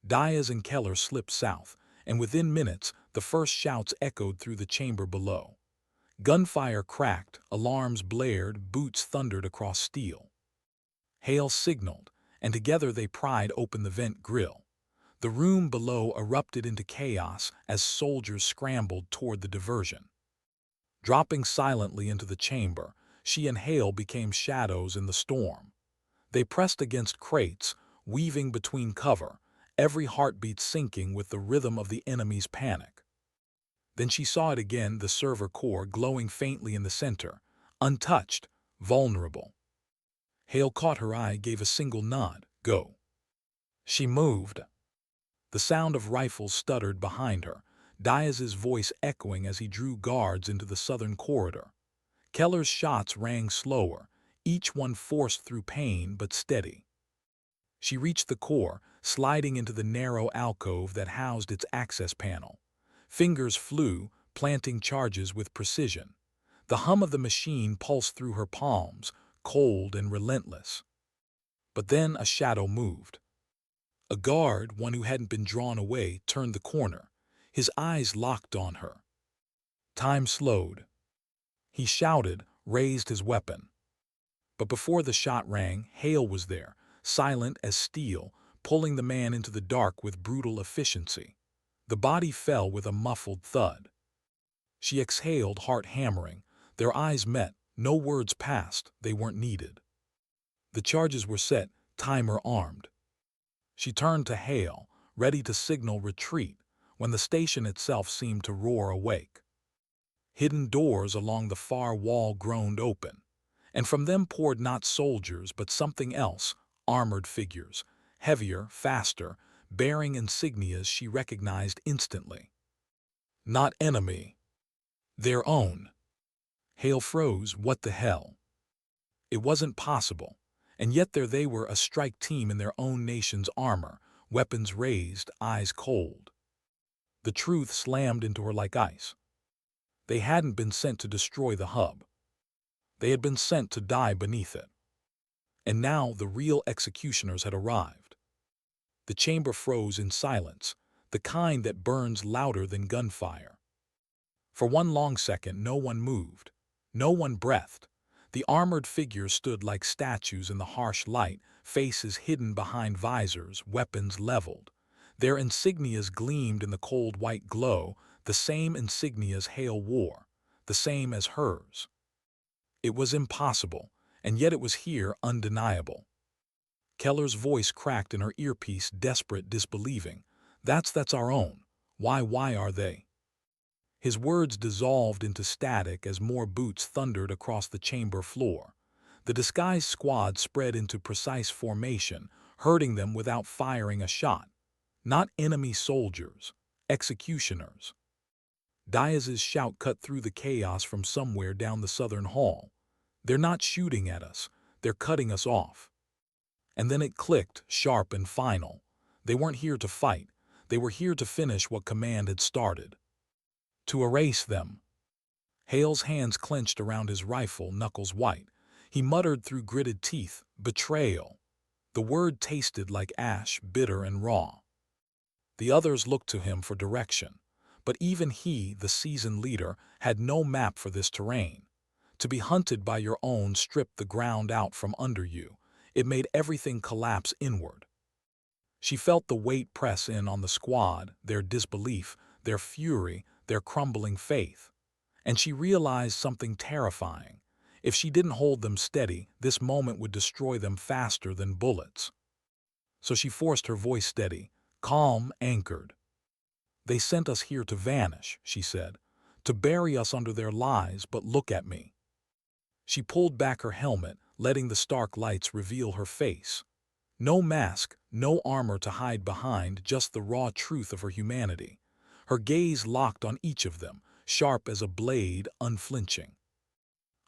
S1: Diaz and Keller slipped south, and within minutes, the first shouts echoed through the chamber below. Gunfire cracked, alarms blared, boots thundered across steel. Hale signaled, and together they pried open the vent grill. The room below erupted into chaos as soldiers scrambled toward the diversion. Dropping silently into the chamber, she and Hale became shadows in the storm. They pressed against crates, weaving between cover, every heartbeat syncing with the rhythm of the enemy's panic. Then she saw it again, the server core glowing faintly in the center, untouched, vulnerable. Hale caught her eye, gave a single nod. "Go." She moved. The sound of rifles stuttered behind her, Diaz's voice echoing as he drew guards into the southern corridor. Keller's shots rang slower, each one forced through pain but steady. She reached the core, sliding into the narrow alcove that housed its access panel. Fingers flew, planting charges with precision. The hum of the machine pulsed through her palms, cold and relentless. But then a shadow moved. A guard, one who hadn't been drawn away, turned the corner. His eyes locked on her. Time slowed. He shouted, raised his weapon. But before the shot rang, Hale was there, silent as steel, pulling the man into the dark with brutal efficiency. The body fell with a muffled thud. She exhaled, heart hammering. Their eyes met. No words passed. They weren't needed. The charges were set, timer armed. She turned to Hale, ready to signal retreat, when the station itself seemed to roar awake. Hidden doors along the far wall groaned open, and from them poured not soldiers but something else, armored figures, heavier, faster, bearing insignias she recognized instantly. Not enemy. Their own. Hale froze. What the hell? It wasn't possible. And yet there they were, a strike team in their own nation's armor, weapons raised, eyes cold. The truth slammed into her like ice. They hadn't been sent to destroy the hub. They had been sent to die beneath it. And now the real executioners had arrived. The chamber froze in silence, the kind that burns louder than gunfire. For one long second no one moved. No one breathed. The armored figures stood like statues in the harsh light, faces hidden behind visors, weapons leveled. Their insignias gleamed in the cold white glow, the same insignias Hale wore, the same as hers. It was impossible, and yet it was here, undeniable. Keller's voice cracked in her earpiece, desperate, disbelieving. That's our own. Why are they?" His words dissolved into static as more boots thundered across the chamber floor. The disguised squad spread into precise formation, herding them without firing a shot. Not enemy soldiers, executioners. Diaz's shout cut through the chaos from somewhere down the southern hall. They're not shooting at us, they're cutting us off. And then it clicked, sharp and final. They weren't here to fight, they were here to finish what command had started. To erase them. Hale's hands clenched around his rifle, knuckles white. He muttered through gritted teeth, "Betrayal." The word tasted like ash, bitter and raw. The others looked to him for direction. But even he, the seasoned leader, had no map for this terrain. To be hunted by your own stripped the ground out from under you. It made everything collapse inward. She felt the weight press in on the squad, their disbelief, their fury, their crumbling faith. And she realized something terrifying. If she didn't hold them steady, this moment would destroy them faster than bullets. So she forced her voice steady, calm, anchored. "They sent us here to vanish," she said, "to bury us under their lies, but look at me." She pulled back her helmet, letting the stark lights reveal her face. No mask, no armor to hide behind, just the raw truth of her humanity. Her gaze locked on each of them, sharp as a blade, unflinching.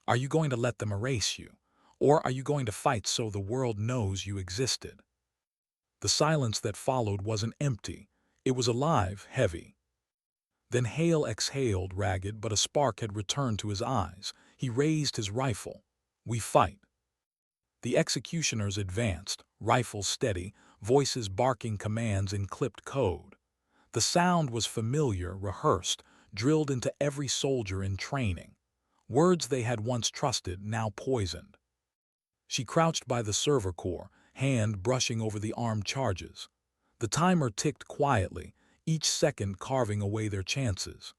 S1: "Are you going to let them erase you? Or are you going to fight so the world knows you existed?" The silence that followed wasn't empty. It was alive, heavy. Then Hale exhaled, ragged, but a spark had returned to his eyes. He raised his rifle. "We fight." The executioners advanced, rifles steady, voices barking commands in clipped code. The sound was familiar, rehearsed, drilled into every soldier in training. Words they had once trusted, now poisoned. She crouched by the server core, hand brushing over the armed charges. The timer ticked quietly, each second carving away their chances.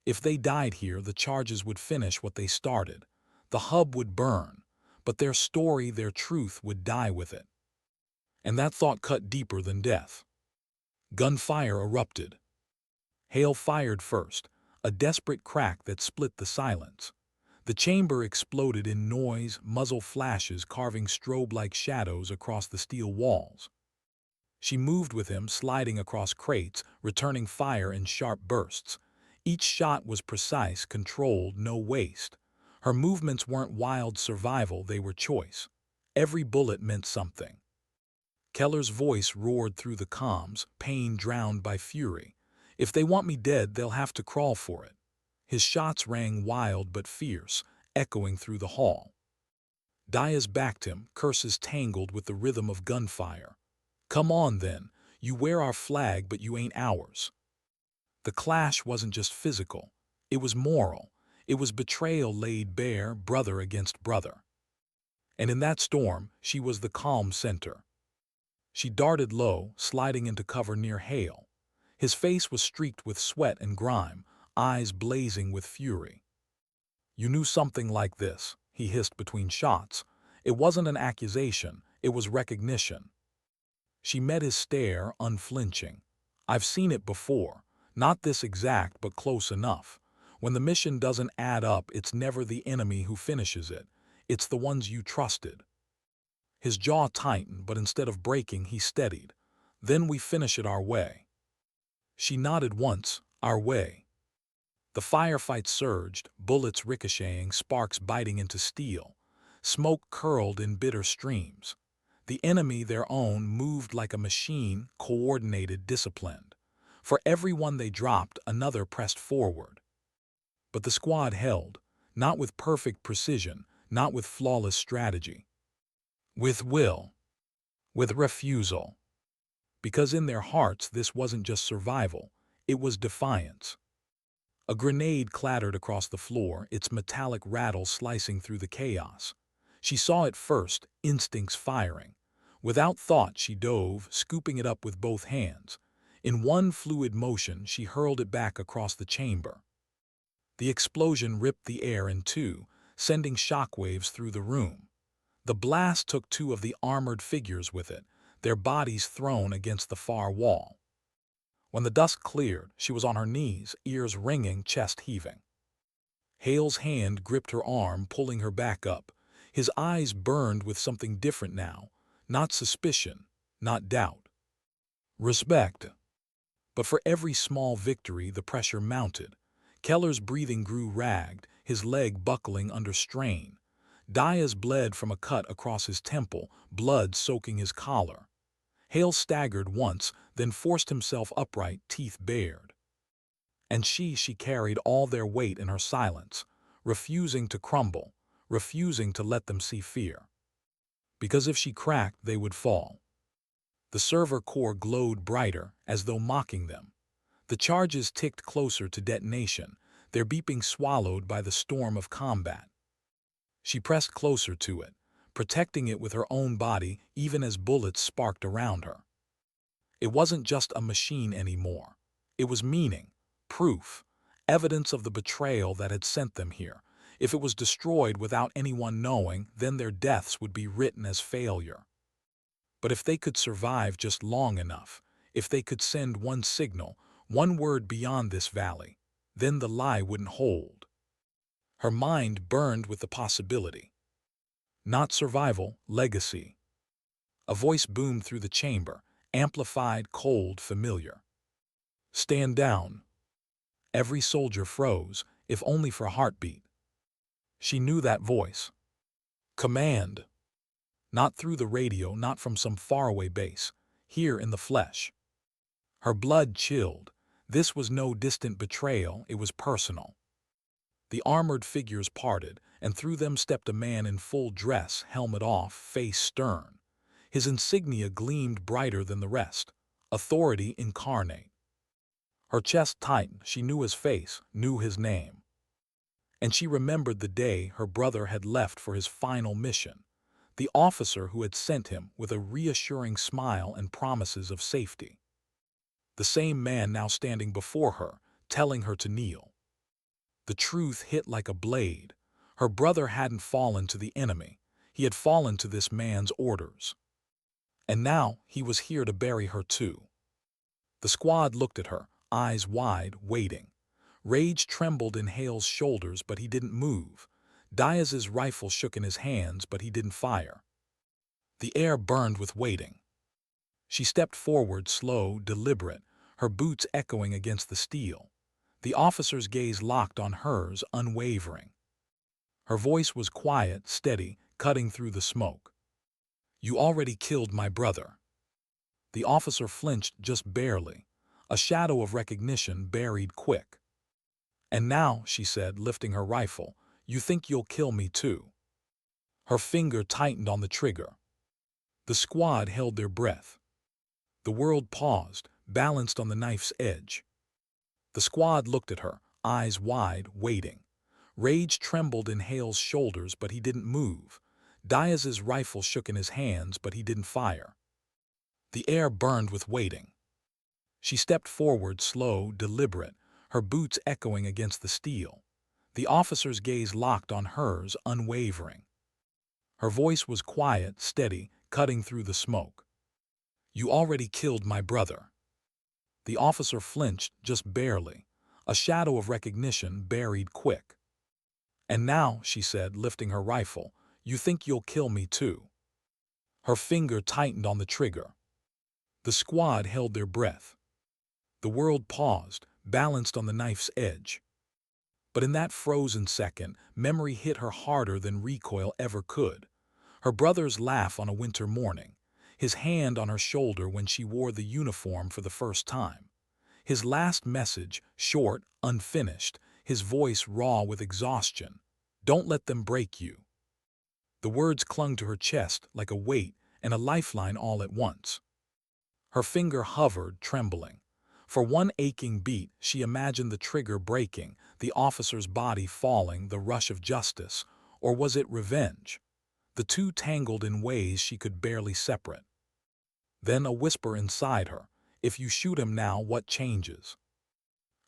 S1: If they died here, the charges would finish what they started. The hub would burn, but their story, their truth, would die with it. And that thought cut deeper than death. Gunfire erupted. Hale fired first, a desperate crack that split the silence. The chamber exploded in noise, muzzle flashes carving strobe-like shadows across the steel walls. She moved with him, sliding across crates, returning fire in sharp bursts. Each shot was precise, controlled, no waste. Her movements weren't wild survival, they were choice. Every bullet meant something. Keller's voice roared through the comms, pain drowned by fury. "If they want me dead, they'll have to crawl for it." His shots rang wild but fierce, echoing through the hall. Diaz backed him, curses tangled with the rhythm of gunfire. "Come on, then. You wear our flag, but you ain't ours." The clash wasn't just physical. It was moral. It was betrayal laid bare, brother against brother. And in that storm, she was the calm center. She darted low, sliding into cover near Hale. His face was streaked with sweat and grime, eyes blazing with fury. "You knew something like this," he hissed between shots. It wasn't an accusation, it was recognition. She met his stare, unflinching. "I've seen it before. Not this exact, but close enough. When the mission doesn't add up, it's never the enemy who finishes it. It's the ones you trusted." His jaw tightened, but instead of breaking, he steadied. "Then we finish it our way." She nodded once, "Our way." The firefight surged, bullets ricocheting, sparks biting into steel. Smoke curled in bitter streams. The enemy, their own, moved like a machine, coordinated, disciplined. For every one they dropped, another pressed forward. But the squad held, not with perfect precision, not with flawless strategy. With will. With refusal. Because in their hearts this wasn't just survival, it was defiance. A grenade clattered across the floor, its metallic rattle slicing through the chaos. She saw it first, instincts firing. Without thought she dove, scooping it up with both hands. In one fluid motion she hurled it back across the chamber. The explosion ripped the air in two, sending shockwaves through the room. The blast took two of the armored figures with it, their bodies thrown against the far wall. When the dust cleared, she was on her knees, ears ringing, chest heaving. Hale's hand gripped her arm, pulling her back up. His eyes burned with something different now, not suspicion, not doubt. Respect. But for every small victory, the pressure mounted. Keller's breathing grew ragged, his leg buckling under strain. Diaz bled from a cut across his temple, blood soaking his collar. Hale staggered once, then forced himself upright, teeth bared. And she carried all their weight in her silence, refusing to crumble, refusing to let them see fear. Because if she cracked, they would fall. The server core glowed brighter, as though mocking them. The charges ticked closer to detonation, their beeping swallowed by the storm of combat. She pressed closer to it, protecting it with her own body even as bullets sparked around her. It wasn't just a machine anymore. It was meaning, proof, evidence of the betrayal that had sent them here. If it was destroyed without anyone knowing, then their deaths would be written as failure. But if they could survive just long enough, if they could send one signal, one word beyond this valley, then the lie wouldn't hold. Her mind burned with the possibility. Not survival, legacy. A voice boomed through the chamber, amplified, cold, familiar. Stand down. Every soldier froze, if only for a heartbeat. She knew that voice. Command. Not through the radio, not from some faraway base, here in the flesh. Her blood chilled. This was no distant betrayal, it was personal. The armored figures parted, and through them stepped a man in full dress, helmet off, face stern. His insignia gleamed brighter than the rest. Authority incarnate. Her chest tightened, she knew his face, knew his name. And she remembered the day her brother had left for his final mission. The officer who had sent him with a reassuring smile and promises of safety. The same man now standing before her, telling her to kneel. The truth hit like a blade. Her brother hadn't fallen to the enemy. He had fallen to this man's orders. And now he was here to bury her too. The squad looked at her, eyes wide, waiting. Rage trembled in Hale's shoulders, but he didn't move. Diaz's rifle shook in his hands, but he didn't fire. The air burned with waiting. She stepped forward, slow, deliberate, her boots echoing against the steel. The officer's gaze locked on hers, unwavering. Her voice was quiet, steady, cutting through the smoke. You already killed my brother. The officer flinched just barely, a shadow of recognition buried quick. And now, she said, lifting her rifle, you think you'll kill me too. Her finger tightened on the trigger. The squad held their breath. The world paused, balanced on the knife's edge. The squad looked at her, eyes wide, waiting. Rage trembled in Hale's shoulders, but he didn't move. Diaz's rifle shook in his hands, but he didn't fire. The air burned with waiting. She stepped forward, slow, deliberate, her boots echoing against the steel. The officer's gaze locked on hers, unwavering. Her voice was quiet, steady, cutting through the smoke. You already killed my brother. The officer flinched just barely, a shadow of recognition buried quick. And now, she said, lifting her rifle, you think you'll kill me too. Her finger tightened on the trigger. The squad held their breath. The world paused, balanced on the knife's edge. But in that frozen second, memory hit her harder than recoil ever could. Her brother's laugh on a winter morning, his hand on her shoulder when she wore the uniform for the first time. His last message, short, unfinished, his voice raw with exhaustion. Don't let them break you. The words clung to her chest like a weight and a lifeline all at once. Her finger hovered, trembling. For one aching beat, she imagined the trigger breaking, the officer's body falling, the rush of justice. Or was it revenge? The two tangled in ways she could barely separate. Then a whisper inside her, if you shoot him now, what changes?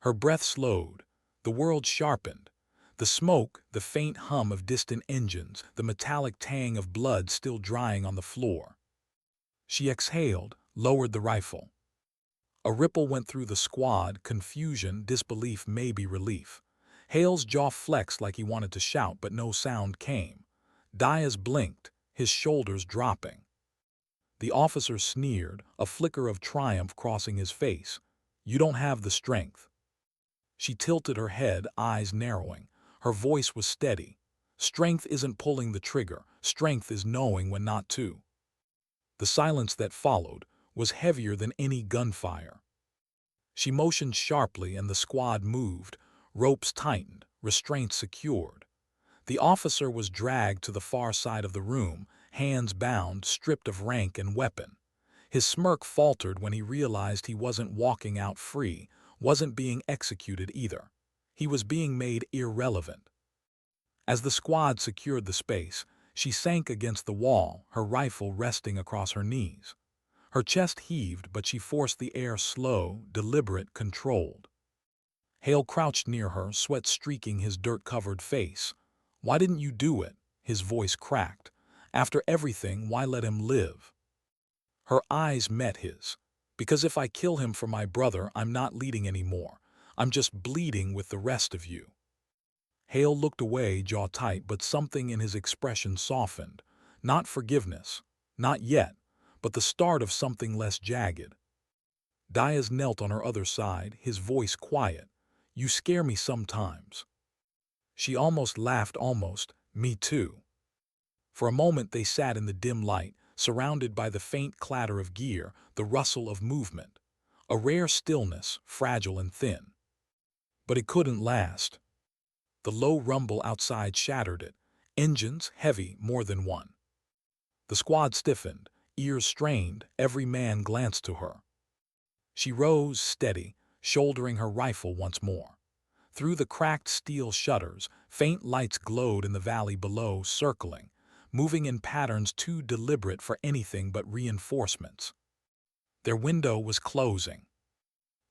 S1: Her breath slowed. The world sharpened. The smoke, the faint hum of distant engines, the metallic tang of blood still drying on the floor. She exhaled, lowered the rifle. A ripple went through the squad, confusion, disbelief, maybe relief. Hale's jaw flexed like he wanted to shout, but no sound came. Diaz blinked, his shoulders dropping. The officer sneered, a flicker of triumph crossing his face. "You don't have the strength." She tilted her head, eyes narrowing. Her voice was steady. "Strength isn't pulling the trigger. Strength is knowing when not to." The silence that followed was heavier than any gunfire. She motioned sharply and the squad moved, ropes tightened, restraints secured. The officer was dragged to the far side of the room, hands bound, stripped of rank and weapon. His smirk faltered when he realized he wasn't walking out free, wasn't being executed either. He was being made irrelevant. As the squad secured the space, she sank against the wall, her rifle resting across her knees. Her chest heaved, but she forced the air slow, deliberate, controlled. Hale crouched near her, sweat streaking his dirt-covered face. "Why didn't you do it?" His voice cracked. "After everything, why let him live?" Her eyes met his. "Because if I kill him for my brother, I'm not leading anymore. I'm just bleeding with the rest of you." Hale looked away, jaw tight, but something in his expression softened. Not forgiveness. Not yet. But the start of something less jagged. Diaz knelt on her other side, his voice quiet. "You scare me sometimes." She almost laughed, almost. "Me too." For a moment they sat in the dim light, surrounded by the faint clatter of gear, the rustle of movement. A rare stillness, fragile and thin. But it couldn't last. The low rumble outside shattered it. Engines, heavy, more than one. The squad stiffened, ears strained, every man glanced to her. She rose, steady, shouldering her rifle once more. Through the cracked steel shutters, faint lights glowed in the valley below, circling, moving in patterns too deliberate for anything but reinforcements. Their window was closing.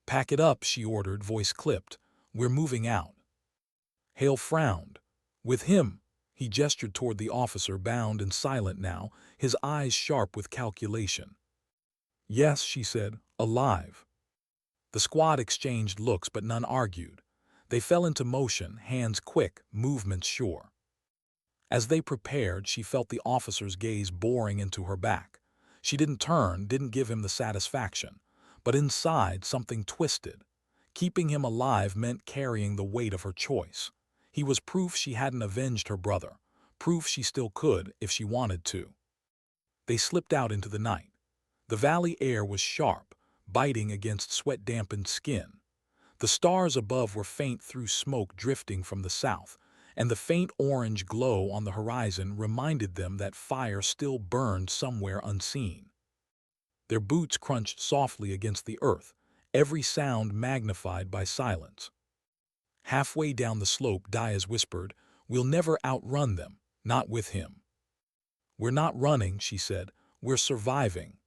S1: "Pack it up," she ordered, voice clipped. "We're moving out." Hale frowned. "With him?" He gestured toward the officer, bound and silent now, his eyes sharp with calculation. "Yes," she said, "alive." The squad exchanged looks, but none argued. They fell into motion, hands quick, movements sure. As they prepared, she felt the officer's gaze boring into her back. She didn't turn, didn't give him the satisfaction. But inside, something twisted. Keeping him alive meant carrying the weight of her choice. He was proof she hadn't avenged her brother, proof she still could if she wanted to. They slipped out into the night. The valley air was sharp, biting against sweat-dampened skin. The stars above were faint through smoke drifting from the south, and the faint orange glow on the horizon reminded them that fire still burned somewhere unseen. Their boots crunched softly against the earth, every sound magnified by silence. Halfway down the slope, Diaz whispered, "We'll never outrun them, not with him." "We're not running," she said. "We're surviving."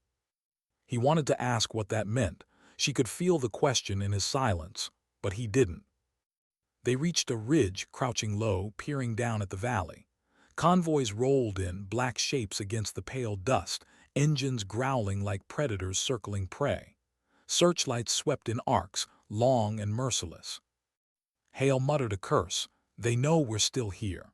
S1: He wanted to ask what that meant. She could feel the question in his silence, but he didn't. They reached a ridge, crouching low, peering down at the valley. Convoys rolled in, black shapes against the pale dust, engines growling like predators circling prey. Searchlights swept in arcs, long and merciless. Hale muttered a curse. "They know we're still here."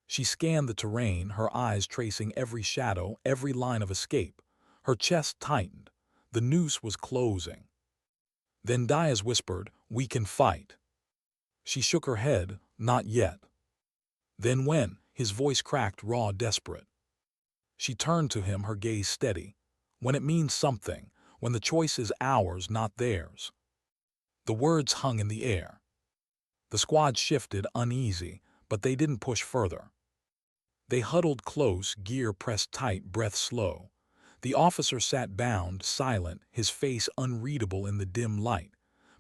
S1: She scanned the terrain, her eyes tracing every shadow, every line of escape. Her chest tightened. The noose was closing. Then Diaz whispered, "We can fight." She shook her head, "Not yet." "Then when?" His voice cracked, raw, desperate. She turned to him, her gaze steady. "When it means something, when the choice is ours, not theirs." The words hung in the air. The squad shifted, uneasy, but they didn't push further. They huddled close, gear pressed tight, breath slow. The officer sat bound, silent, his face unreadable in the dim light.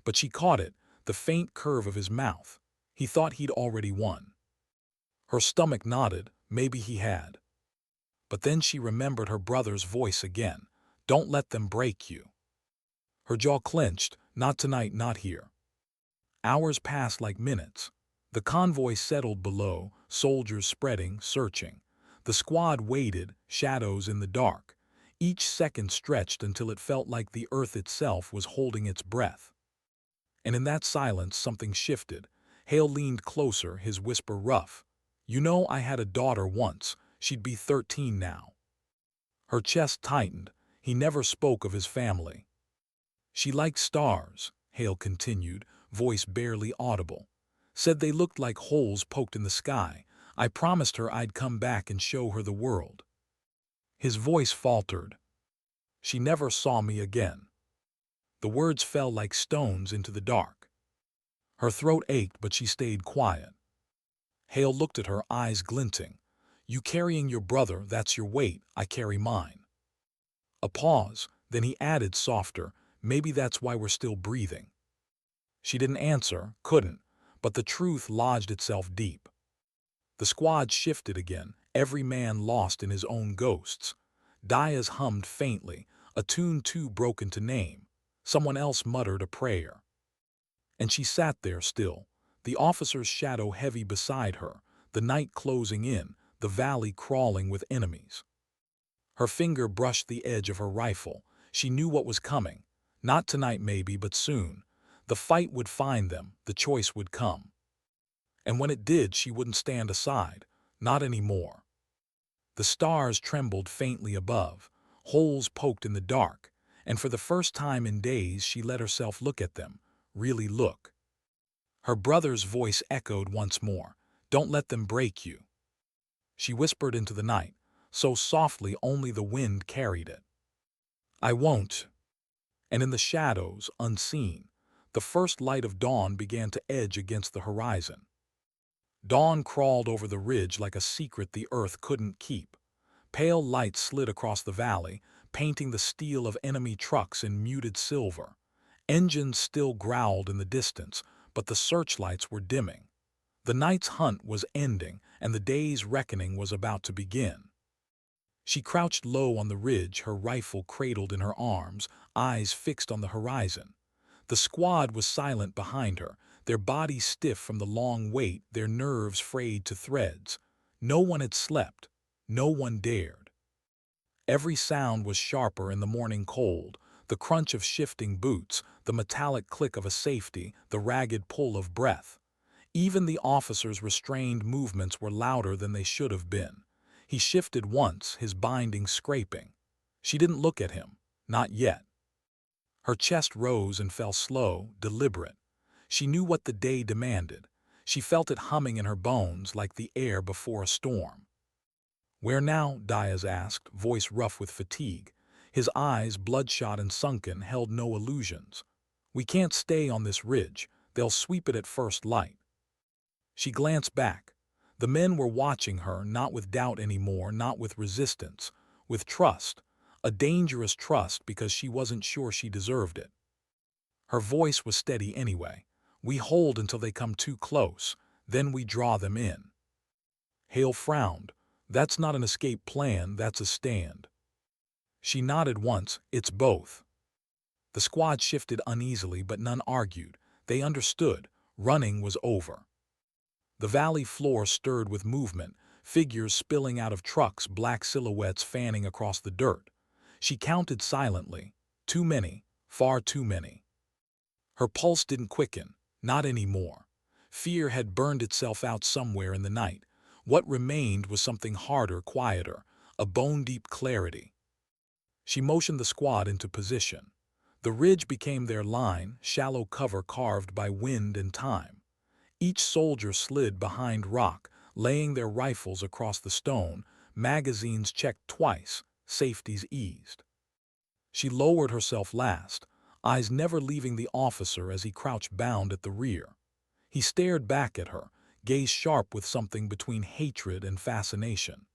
S1: But she caught it, the faint curve of his mouth. He thought he'd already won. Her stomach nodded, maybe he had. But then she remembered her brother's voice again. "Don't let them break you." Her jaw clenched, "Not tonight, not here." Hours passed like minutes. The convoy settled below, soldiers spreading, searching. The squad waited, shadows in the dark. Each second stretched until it felt like the earth itself was holding its breath. And in that silence something shifted. Hale leaned closer, his whisper rough. "You know, I had a daughter once. She'd be 13 now." Her chest tightened. He never spoke of his family. She liked stars, Hale continued, voice barely audible. Said they looked like holes poked in the sky. I promised her I'd come back and show her the world. His voice faltered. She never saw me again. The words fell like stones into the dark. Her throat ached, but she stayed quiet. Hale looked at her, eyes glinting. You carrying your brother, that's your weight, I carry mine. A pause, then he added softer, maybe that's why we're still breathing. She didn't answer, couldn't, but the truth lodged itself deep. The squad shifted again, every man lost in his own ghosts. Diaz hummed faintly, a tune too broken to name. Someone else muttered a prayer. And she sat there still, the officer's shadow heavy beside her, the night closing in, the valley crawling with enemies. Her finger brushed the edge of her rifle. She knew what was coming. Not tonight maybe, but soon. The fight would find them, the choice would come. And when it did, she wouldn't stand aside. Not anymore. The stars trembled faintly above, holes poked in the dark, and for the first time in days she let herself look at them, really look. Her brother's voice echoed once more. Don't let them break you. She whispered into the night, so softly only the wind carried it. I won't. And in the shadows, unseen, the first light of dawn began to edge against the horizon. Dawn crawled over the ridge like a secret the earth couldn't keep. Pale light slid across the valley, painting the steel of enemy trucks in muted silver. Engines still growled in the distance, but the searchlights were dimming. The night's hunt was ending, and the day's reckoning was about to begin. She crouched low on the ridge, her rifle cradled in her arms, eyes fixed on the horizon. The squad was silent behind her, their bodies stiff from the long wait, their nerves frayed to threads. No one had slept. No one dared. Every sound was sharper in the morning cold, the crunch of shifting boots, the metallic click of a safety, the ragged pull of breath. Even the officer's restrained movements were louder than they should have been. He shifted once, his binding scraping. She didn't look at him. Not yet. Her chest rose and fell slow, deliberate. She knew what the day demanded. She felt it humming in her bones like the air before a storm. Where now? Diaz asked, voice rough with fatigue. His eyes, bloodshot and sunken, held no illusions. We can't stay on this ridge. They'll sweep it at first light. She glanced back. The men were watching her, not with doubt anymore, not with resistance, with trust. A dangerous trust because she wasn't sure she deserved it. Her voice was steady anyway. We hold until they come too close, then we draw them in. Hale frowned. That's not an escape plan, that's a stand. She nodded once. It's both. The squad shifted uneasily, but none argued. They understood. Running was over. The valley floor stirred with movement, figures spilling out of trucks, black silhouettes fanning across the dirt. She counted silently. Too many, far too many. Her pulse didn't quicken, not anymore. Fear had burned itself out somewhere in the night. What remained was something harder, quieter, a bone-deep clarity. She motioned the squad into position. The ridge became their line, shallow cover carved by wind and time. Each soldier slid behind rock, laying their rifles across the stone, magazines checked twice, safeties eased. She lowered herself last, eyes never leaving the officer as he crouched bound at the rear. He stared back at her, gaze sharp with something between hatred and fascination.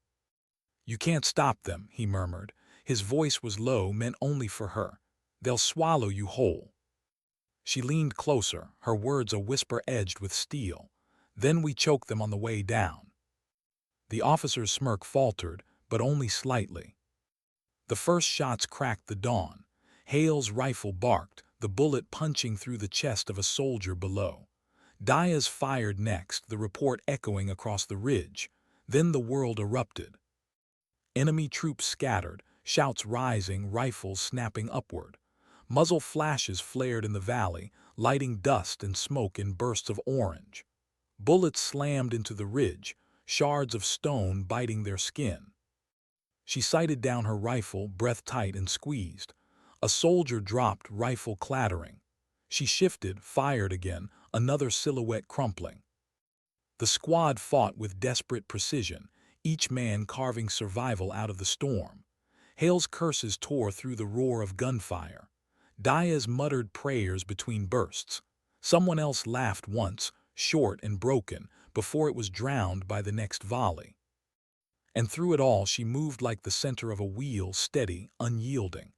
S1: You can't stop them, he murmured. His voice was low, meant only for her. They'll swallow you whole. She leaned closer, her words a whisper edged with steel. Then we choke them on the way down. The officer's smirk faltered, but only slightly. The first shots cracked the dawn. Hale's rifle barked, the bullet punching through the chest of a soldier below. Diaz fired next, the report echoing across the ridge. Then the world erupted. Enemy troops scattered, shouts rising, rifles snapping upward. Muzzle flashes flared in the valley, lighting dust and smoke in bursts of orange. Bullets slammed into the ridge, shards of stone biting their skin. She sighted down her rifle, breath tight and squeezed. A soldier dropped, rifle clattering. She shifted, fired again, another silhouette crumpling. The squad fought with desperate precision, each man carving survival out of the storm. Hale's curses tore through the roar of gunfire. Daya's muttered prayers between bursts. Someone else laughed once, short and broken, before it was drowned by the next volley. And through it all she moved like the center of a wheel, steady, unyielding.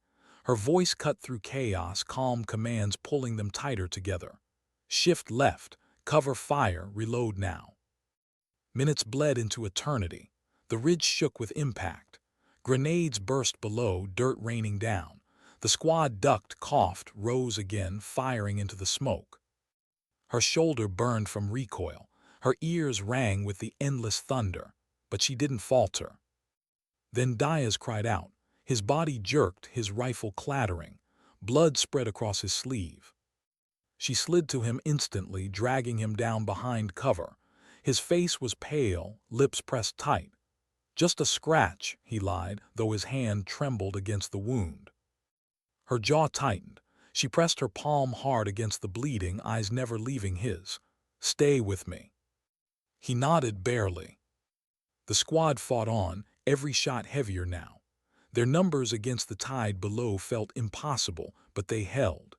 S1: Her voice cut through chaos, calm commands pulling them tighter together. Shift left, cover fire, reload now. Minutes bled into eternity. The ridge shook with impact. Grenades burst below, dirt raining down. The squad ducked, coughed, rose again, firing into the smoke. Her shoulder burned from recoil. Her ears rang with the endless thunder, but she didn't falter. Then Diaz cried out. His body jerked, his rifle clattering. Blood spread across his sleeve. She slid to him instantly, dragging him down behind cover. His face was pale, lips pressed tight. Just a scratch, he lied, though his hand trembled against the wound. Her jaw tightened. She pressed her palm hard against the bleeding, eyes never leaving his. Stay with me. He nodded barely. The squad fought on, every shot heavier now. Their numbers against the tide below felt impossible, but they held.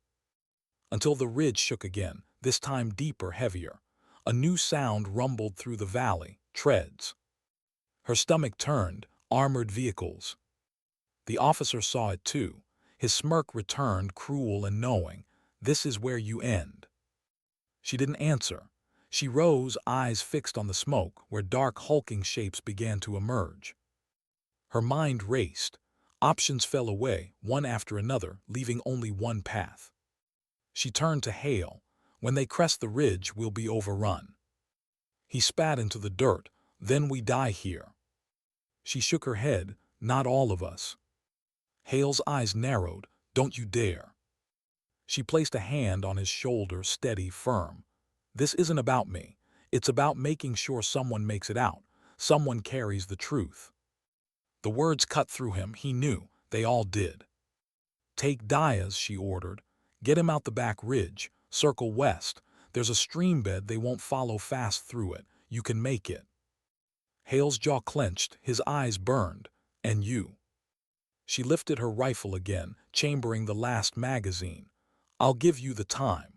S1: Until the ridge shook again, this time deeper, heavier. A new sound rumbled through the valley, treads. Her stomach turned, armored vehicles. The officer saw it too. His smirk returned, cruel and knowing. This is where you end. She didn't answer. She rose, eyes fixed on the smoke, where dark hulking shapes began to emerge. Her mind raced. Options fell away, one after another, leaving only one path. She turned to Hale. When they crest the ridge, we'll be overrun. He spat into the dirt. Then we die here. She shook her head. Not all of us. Hale's eyes narrowed. Don't you dare. She placed a hand on his shoulder, steady, firm. This isn't about me. It's about making sure someone makes it out. Someone carries the truth. The words cut through him. He knew. They all did. Take Diaz, she ordered. Get him out the back ridge. Circle west. There's a stream bed, they won't follow fast through it. You can make it. Hale's jaw clenched, his eyes burned. And you. She lifted her rifle again, chambering the last magazine. I'll give you the time.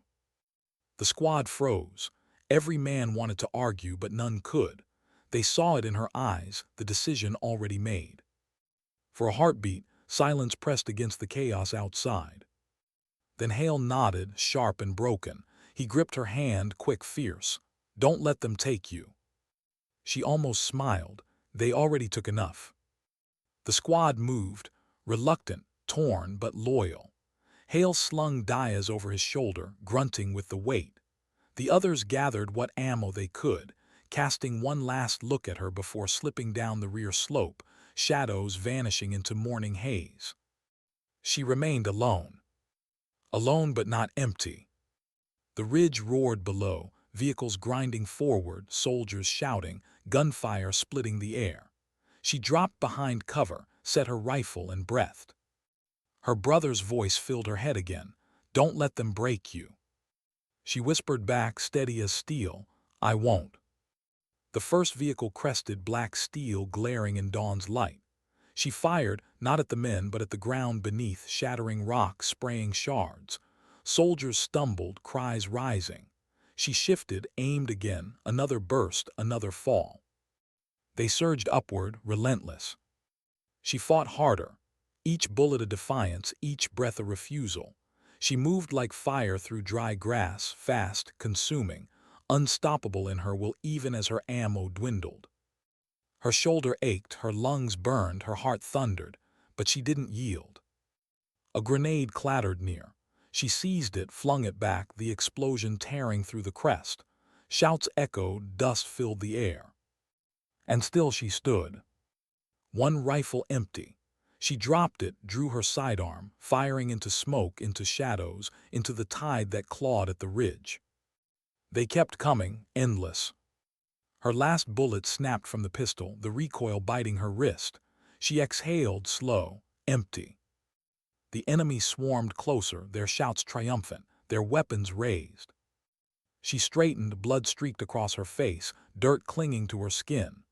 S1: The squad froze. Every man wanted to argue, but none could. They saw it in her eyes, the decision already made. For a heartbeat, silence pressed against the chaos outside. Then Hale nodded, sharp and broken. He gripped her hand, quick, fierce. Don't let them take you. She almost smiled. They already took enough. The squad moved, reluctant, torn, but loyal. Hale slung Diaz over his shoulder, grunting with the weight. The others gathered what ammo they could, casting one last look at her before slipping down the rear slope, shadows vanishing into morning haze. She remained alone. Alone but not empty. The ridge roared below, vehicles grinding forward, soldiers shouting, gunfire splitting the air. She dropped behind cover, set her rifle and breathed. Her brother's voice filled her head again. Don't let them break you. She whispered back, steady as steel, I won't. The first vehicle crested, black steel glaring in dawn's light. She fired, not at the men but at the ground beneath, shattering rocks, spraying shards. Soldiers stumbled, cries rising. She shifted, aimed again, another burst, another fall. They surged upward, relentless. She fought harder, each bullet a defiance, each breath a refusal. She moved like fire through dry grass, fast, consuming, unstoppable in her will even as her ammo dwindled. Her shoulder ached, her lungs burned, her heart thundered, but she didn't yield. A grenade clattered near. She seized it, flung it back, the explosion tearing through the crest. Shouts echoed, dust filled the air. And still she stood. One rifle empty. She dropped it, drew her sidearm, firing into smoke, into shadows, into the tide that clawed at the ridge. They kept coming, endless. Her last bullet snapped from the pistol, the recoil biting her wrist. She exhaled slow, empty. The enemy swarmed closer, their shouts triumphant, their weapons raised. She straightened, blood streaked across her face, dirt clinging to her skin.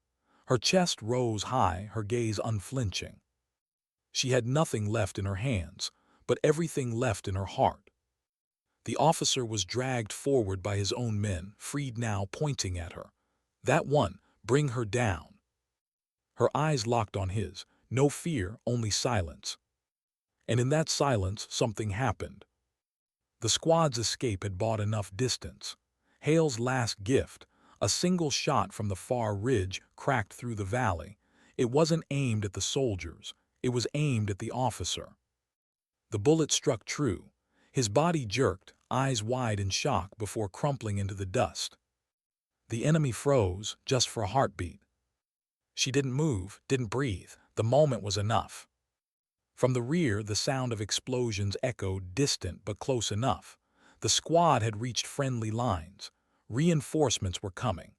S1: Her chest rose high, her gaze unflinching. She had nothing left in her hands, but everything left in her heart. The officer was dragged forward by his own men, freed now, pointing at her. That one, bring her down. Her eyes locked on his, no fear, only silence. And in that silence, something happened. The squad's escape had bought enough distance. Hale's last gift, a single shot from the far ridge, cracked through the valley. It wasn't aimed at the soldiers, it was aimed at the officer. The bullet struck true. His body jerked, eyes wide in shock before crumpling into the dust. The enemy froze, just for a heartbeat. She didn't move, didn't breathe. The moment was enough. From the rear, the sound of explosions echoed, distant but close enough. The squad had reached friendly lines. Reinforcements were coming.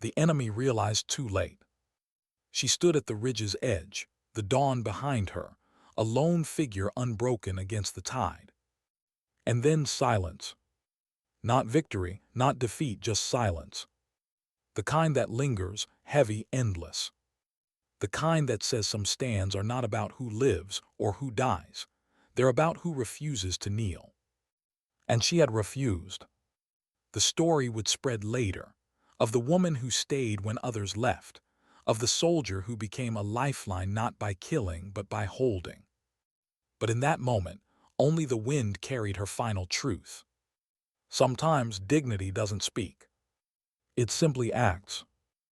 S1: The enemy realized too late. She stood at the ridge's edge, the dawn behind her, a lone figure unbroken against the tide. And then silence. Not victory, not defeat, just silence. The kind that lingers, heavy, endless. The kind that says some stands are not about who lives or who dies. They're about who refuses to kneel. And she had refused. The story would spread later, of the woman who stayed when others left, of the soldier who became a lifeline not by killing but by holding. But in that moment, only the wind carried her final truth. Sometimes dignity doesn't speak. It simply acts.